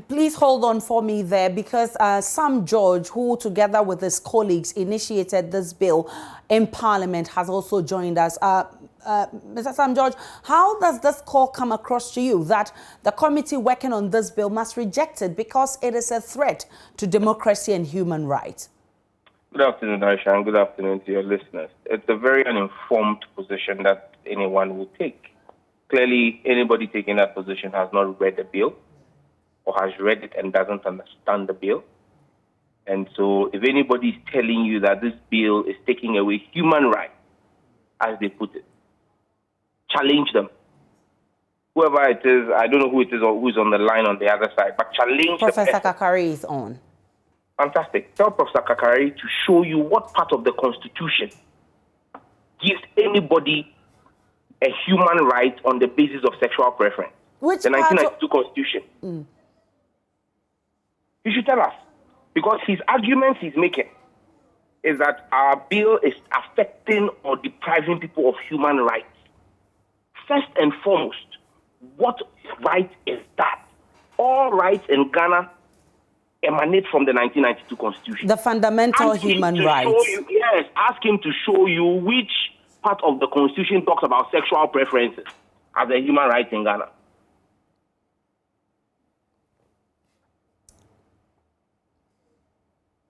please hold on for me there, because Sam George, who together with his colleagues initiated this bill in Parliament, has also joined us. Mr. Sam George, how does this call come across to you that the committee working on this bill must reject it because it is a threat to democracy and human rights? Good afternoon, Aisha, and good afternoon to your listeners. It's a very uninformed position that anyone will take. Clearly, anybody taking that position has not read the bill or has read it and doesn't understand the bill. And so if anybody is telling you that this bill is taking away human rights, as they put it, challenge them. Whoever it is, I don't know who it is or who's on the line on the other side, but challenge Professor Kakari is on. Fantastic. Tell Professor Kakari to show you what part of the Constitution gives anybody a human right on the basis of sexual preference. Which the 1992 Constitution. You should tell us. Because his arguments he's making is that our bill is affecting or depriving people of human rights. First and foremost, what right is that? All rights in Ghana emanate from the 1992 Constitution. The fundamental human rights. Yes, ask him to show you which part of the Constitution talks about sexual preferences as a human right in Ghana.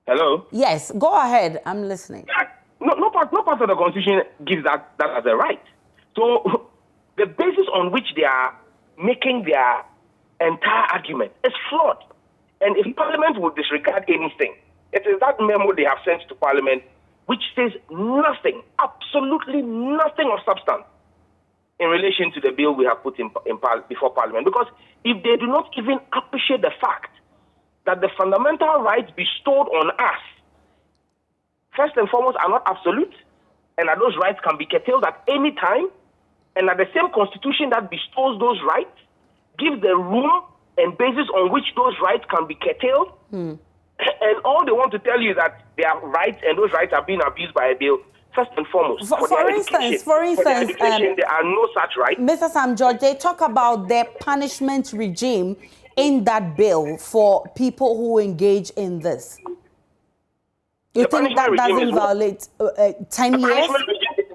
Hello? Yes, go ahead. I'm listening. No part of the Constitution gives that as a right. So the basis on which they are making their entire argument is flawed. And if Parliament will disregard anything, it is that memo they have sent to Parliament which says nothing, absolutely nothing of substance in relation to the bill we have put before Parliament. Because if they do not even appreciate the fact that the fundamental rights bestowed on us, first and foremost, are not absolute, and that those rights can be curtailed at any time, and that the same Constitution that bestows those rights gives the room and basis on which those rights can be curtailed, and all they want to tell you is that they are rights and those rights are being abused by a bill. First and foremost, for instance, there are no such rights. Mr. Sam George, they talk about their punishment regime in that bill for people who engage in this. You think that doesn't violate 10 years?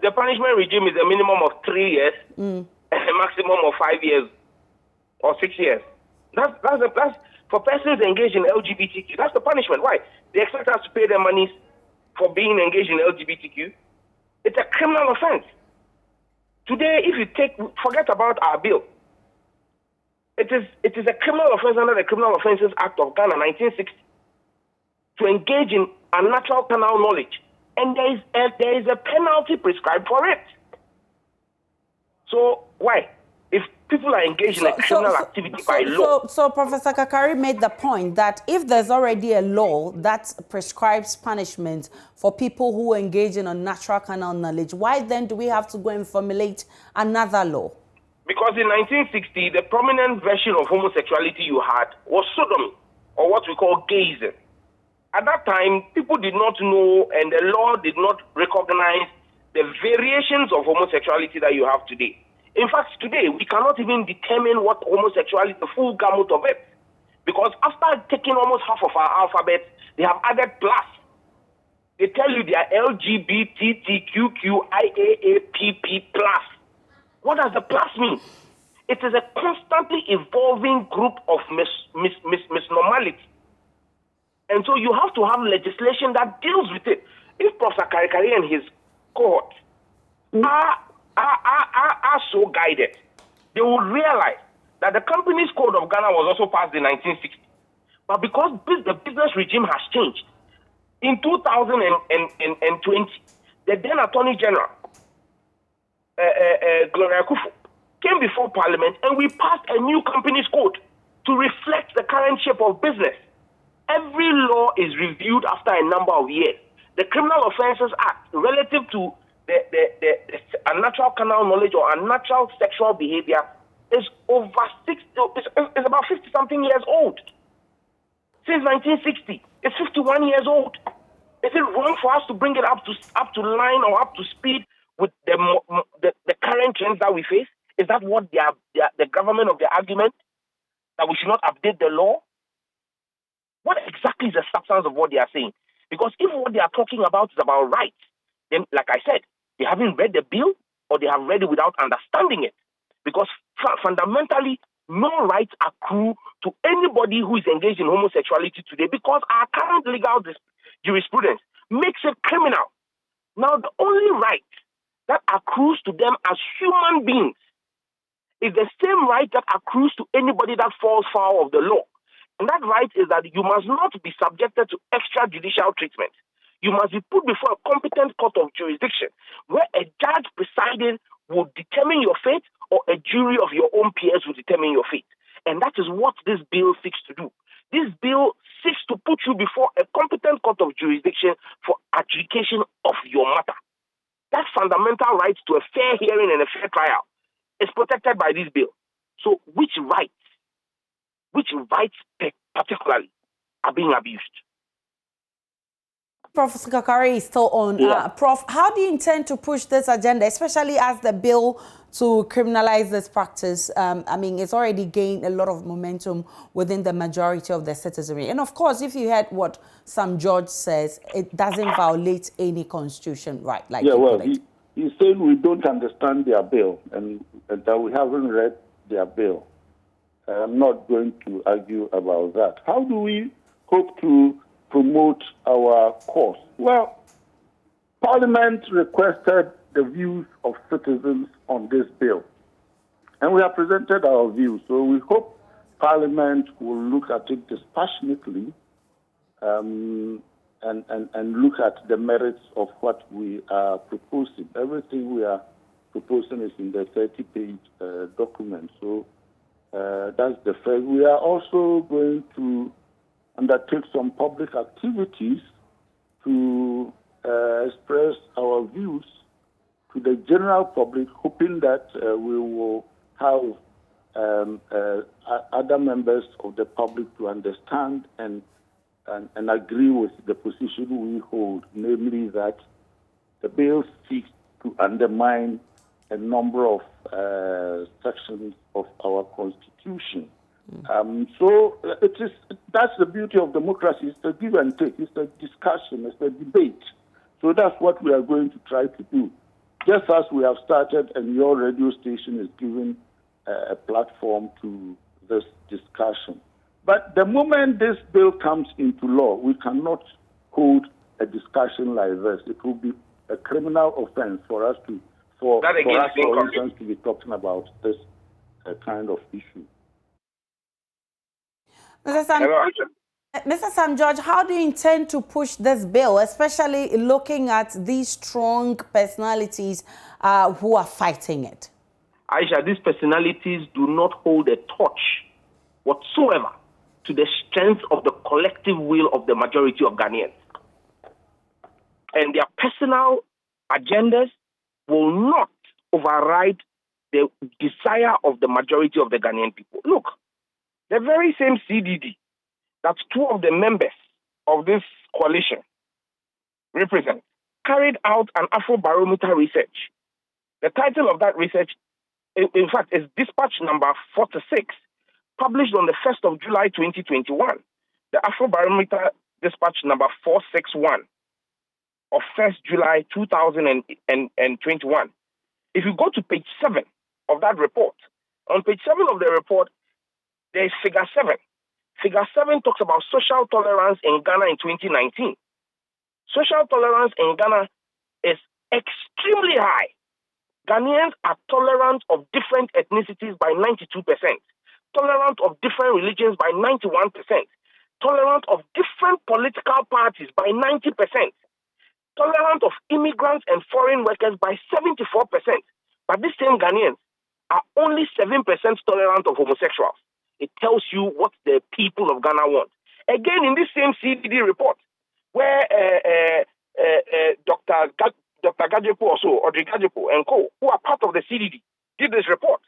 The punishment regime is a minimum of 3 years and a maximum of 5 years or 6 years. That's for persons engaged in LGBTQ. That's the punishment. Why? They expect us to pay their monies for being engaged in LGBTQ. It's a criminal offense. Today, if you forget about our bill, it is a criminal offense under the Criminal Offences Act of Ghana, 1960. to engage in unnatural carnal knowledge, and there is a penalty prescribed for it. So why? If people are engaged in a criminal activity by law. So Professor Kakari made the point that if there's already a law that prescribes punishment for people who engage in unnatural carnal knowledge, why then do we have to go and formulate another law? Because in 1960, the prominent version of homosexuality you had was sodomy, or what we call gayism. At that time, people did not know, and the law did not recognize the variations of homosexuality that you have today. In fact, today, we cannot even determine what homosexuality, the full gamut of it. Because after taking almost half of our alphabet, they have added plus. They tell you they are LGBTQIAAPP plus. What does the plus mean? It is a constantly evolving group of misnormality. And so you have to have legislation that deals with it. If Professor Karikari and his cohort are so guided, they will realize that the Companies Code of Ghana was also passed in 1960. But because the business regime has changed, in 2020, the then Attorney General, Gloria Kufu, came before Parliament and we passed a new Companies Code to reflect the current shape of business. Every law is reviewed after a number of years. The Criminal Offences Act, relative to the unnatural carnal knowledge or unnatural sexual behavior, is is about 50-something years old. Since 1960, it's 51 years old. Is it wrong for us to bring it up to line or up to speed with the current trends that we face? Is that what the government of the argument, that we should not update the law? What exactly is the substance of what they are saying? Because if what they are talking about is about rights, then, like I said, they haven't read the bill or they have read it without understanding it. Because fundamentally, no rights accrue to anybody who is engaged in homosexuality today because our current legal jurisprudence makes it criminal. Now, the only right that accrues to them as human beings is the same right that accrues to anybody that falls foul of the law. And that right is that you must not be subjected to extrajudicial treatment. You must be put before a competent court of jurisdiction where a judge presiding will determine your fate or a jury of your own peers will determine your fate. And that is what this bill seeks to do. This bill seeks to put you before a competent court of jurisdiction for adjudication of your matter. That fundamental right to a fair hearing and a fair trial is protected by this bill. So which rights particularly are being abused? Professor Kakari is still on. Yeah. Prof, how do you intend to push this agenda, especially as the bill to criminalize this practice? I mean, it's already gained a lot of momentum within the majority of the citizenry. And of course, if you heard what some judge says, it doesn't violate any constitution right. Like yeah, well, he's saying we don't understand their bill and that we haven't read their bill. I'm not going to argue about that. How do we hope to promote our cause? Well, Parliament requested the views of citizens on this bill, and we have presented our views. So we hope Parliament will look at it dispassionately and look at the merits of what we are proposing. Everything we are proposing is in the 30-page document. So that's the first. We are also going to undertake some public activities to express our views to the general public, hoping that we will have other members of the public to understand and agree with the position we hold, namely that the bill seeks to undermine a number of sections of our Constitution. So that's the beauty of democracy. It's a give and take. It's a discussion. It's a debate. So that's what we are going to try to do. Just as we have started and your radio station is giving a platform to this discussion. But the moment this bill comes into law, we cannot hold a discussion like this. It will be a criminal offense for us, for instance, to be talking about this kind of issue. Mr. Mr. Sam George, how do you intend to push this bill, especially looking at these strong personalities who are fighting it? Aisha, these personalities do not hold a torch whatsoever to the strength of the collective will of the majority of Ghanaians. And their personal agendas will not override the desire of the majority of the Ghanaian people. Look, the very same CDD that two of the members of this coalition represent carried out an Afrobarometer research. The title of that research, in fact, is Dispatch number 46, published on the 1st of July 2021. The Afrobarometer Dispatch number 461 of 1st July 2021. If you go to page 7 of that report, on page 7 of the report, there is figure 7. Figure 7 talks about social tolerance in Ghana in 2019. Social tolerance in Ghana is extremely high. Ghanaians are tolerant of different ethnicities by 92%, tolerant of different religions by 91%, tolerant of different political parties by 90%, tolerant of immigrants and foreign workers by 74%. But these same Ghanaians are only 7% tolerant of homosexuals. It tells you what the people of Ghana want. Again, in this same CDD report, where Dr. Gajepo also, Audrey Gajepo and co., who are part of the CDD, did this report.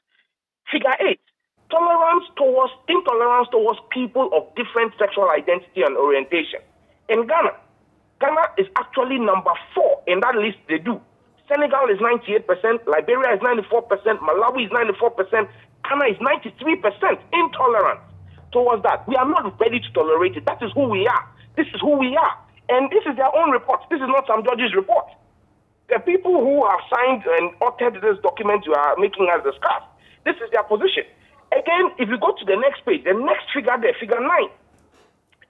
Figure 8, intolerance towards people of different sexual identity and orientation. In Ghana is actually number 4 in that list they do. Senegal is 98%, Liberia is 94%, Malawi is 94%, Ghana is 93% intolerant towards that. We are not ready to tolerate it. That is who we are. This is who we are. And this is their own report. This is not Sam George's report. The people who have signed and authored this document you are making us discuss, this is their position. Again, if you go to the next page, the next figure there, figure 9,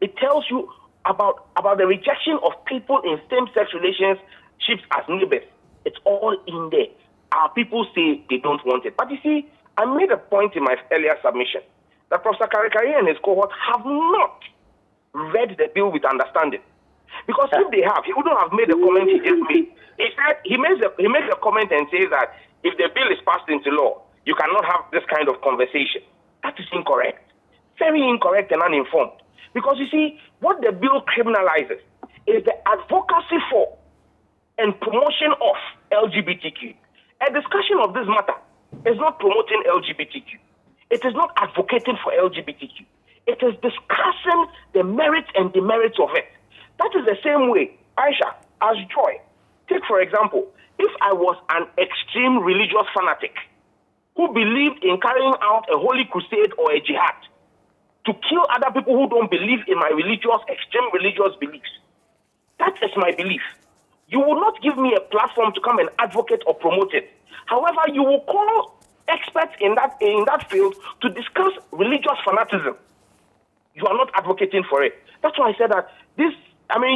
it tells you about the rejection of people in same-sex relationships as neighbors. It's all in there. Our people say they don't want it. But you see, I made a point in my earlier submission that Professor Karikari and his cohort have not read the bill with understanding. Because if they have, he wouldn't have made the comment he just made. He said he makes a comment and says that if the bill is passed into law, you cannot have this kind of conversation. That is incorrect. Very incorrect and uninformed. Because you see, what the bill criminalizes is the advocacy for and promotion of LGBTQ. A discussion of this matter is not promoting LGBTQ. It is not advocating for LGBTQ. It is discussing the merits and demerits of it. That is the same way, Aisha, as Joy. Take, for example, if I was an extreme religious fanatic who believed in carrying out a holy crusade or a jihad to kill other people who don't believe in my extreme religious beliefs, that is my belief. You will not give me a platform to come and advocate or promote it. However, you will call experts in that field to discuss religious fanaticism. You are not advocating for it. That's why I said that this,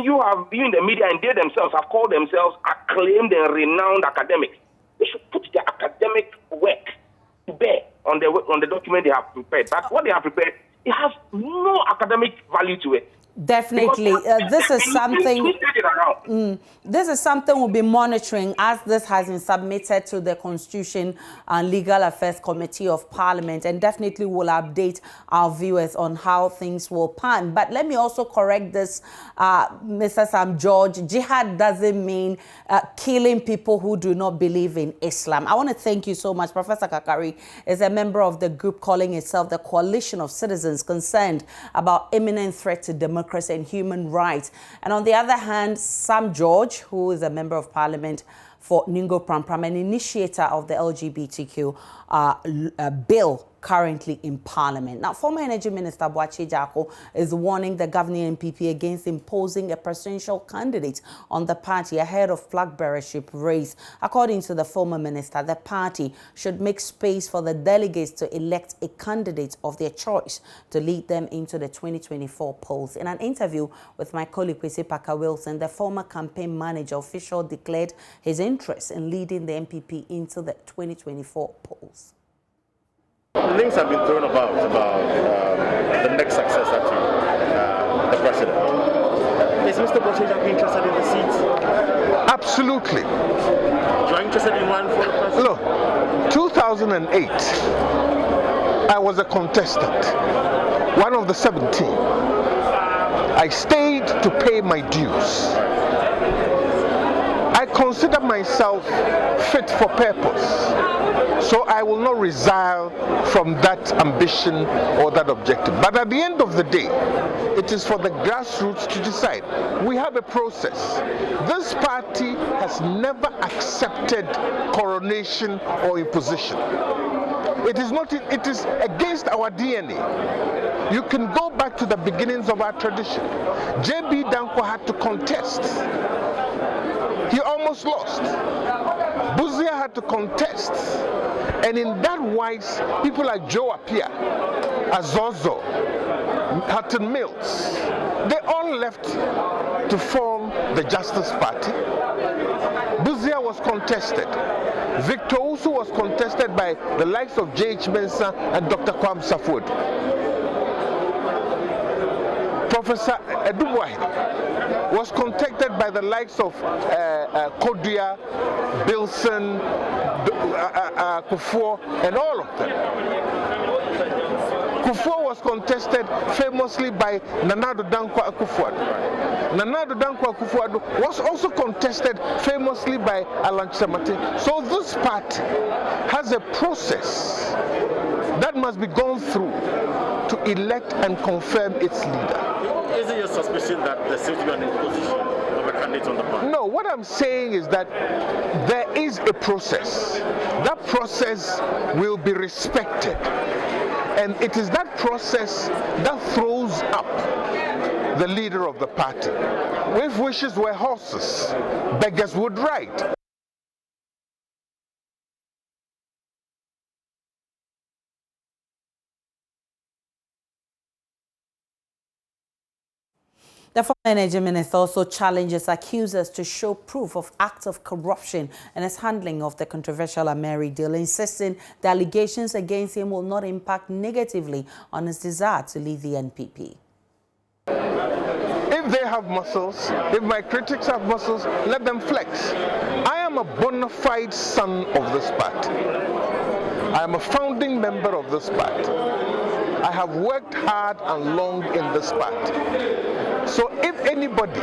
you in the media and they themselves have called themselves acclaimed and renowned academics. They should put their academic work to bear on the document they have prepared. But what they have prepared, it has no academic value to it. Definitely. This is something we'll be monitoring as this has been submitted to the Constitution and Legal Affairs Committee of Parliament, and definitely will update our viewers on how things will pan. But let me also correct this, Mr. Sam George. Jihad doesn't mean killing people who do not believe in Islam. I want to thank you so much. Professor Kakari is a member of the group calling itself the Coalition of Citizens Concerned about Imminent Threat to Democracy and Human Rights. And on the other hand, Sam George, who is a member of Parliament for Ningo Prampram, an initiator of the LGBTQ bill currently in Parliament. Now, former Energy Minister Boakye Jako is warning the governing NPP against imposing a presidential candidate on the party ahead of flag bearership race. According to the former minister, the party should make space for the delegates to elect a candidate of their choice to lead them into the 2024 polls. In an interview with my colleague Kwesi Parker-Wilson, the former campaign manager official declared his interest in leading the NPP into the 2024 polls. Things have been thrown about the next successor to the president. Is Mr. Botega interested in the seat? Absolutely. You're interested in one for the president? Look, 2008, I was a contestant, one of the 17. I stayed to pay my dues. I consider myself fit for purpose, so I will not resile from that ambition or that objective. But at the end of the day, it is for the grassroots to decide. We have a process. This party has never accepted coronation or imposition. It is against our DNA. You can go back to the beginnings of our tradition. J.B. Danko had to contest. He almost lost. Buzia had to contest. And in that wise, people like Joe Apia, Azozo, Hutton Mills, they all left to form the Justice Party. Buzia was contested. Victor Usu was contested by the likes of J.H. Mensah and Dr. Kwam Safwood. Professor Edubuahi was contested by the likes of Kodia, Bilson, Kufuor, and all of them. Kufuor was contested famously by Nanado Dankwa Akufo-Addo. Nanado Dankwa Akufo-Addo was also contested famously by Alan Chisamate. So this party has a process that must be gone through to elect and confirm its leader. Is it your suspicion that there seems to be an imposition of a candidate on the party? No, what I'm saying is that there is a process. That process will be respected. And it is that process that throws up the leader of the party. If wishes were horses, beggars would ride. The former energy minister also challenges accusers to show proof of acts of corruption in his handling of the controversial Ameri deal, insisting the allegations against him will not impact negatively on his desire to lead the NPP. If they have muscles, if my critics have muscles, let them flex. I am a bona fide son of this party. I am a founding member of this party. I have worked hard and long in this party. So if anybody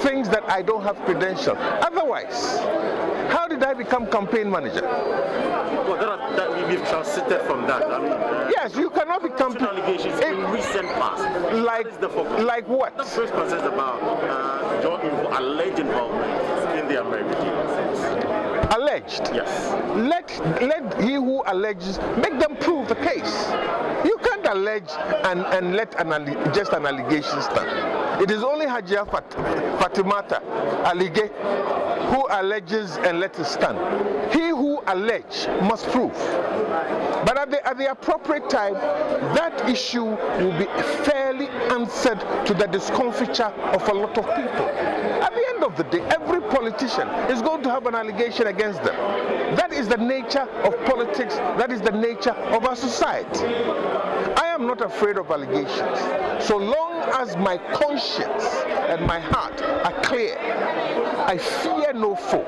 thinks that I don't have credentials, otherwise, how did I become campaign manager? Well, we've transited from that. I mean, yes, you cannot be campaign allegations in recent past. Like what? The first concerns about your alleged involvement in the American deal. Alleged? Yes. Let he who alleges make them prove the case. You can't allege and let just an allegation stand. It is only Hajia Fatimata Alige who alleges and let it stand. He who alleges must prove. But at the appropriate time, that issue will be fairly answered to the discomfiture of a lot of people. At the end of the day, every politician is going to have an allegation against them. That is the nature of politics. That is the nature of our society. I am not afraid of allegations. So long as my conscience and my heart are clear, I fear no foe.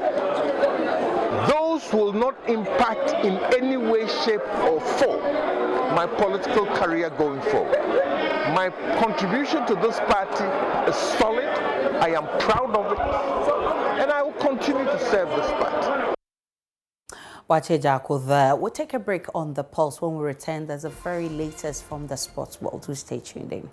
Those will not impact in any way, shape, or form my political career going forward. My contribution to this party is solid. I am proud of it, and I will continue to serve this party. Wachejako there. We'll take a break on The Pulse. When we return, there's a very latest from the sports world. Do stay tuned in.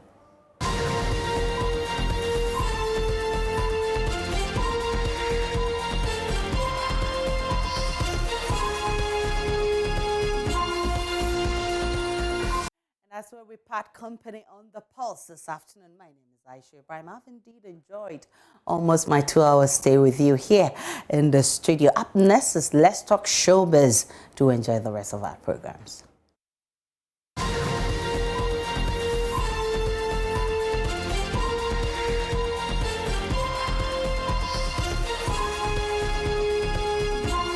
That's where we part company on The Pulse this afternoon. My name is Ejura. I've indeed enjoyed almost my 2-hour stay with you here in the studio. Up next is Let's Talk Showbiz. Do enjoy the rest of our programs.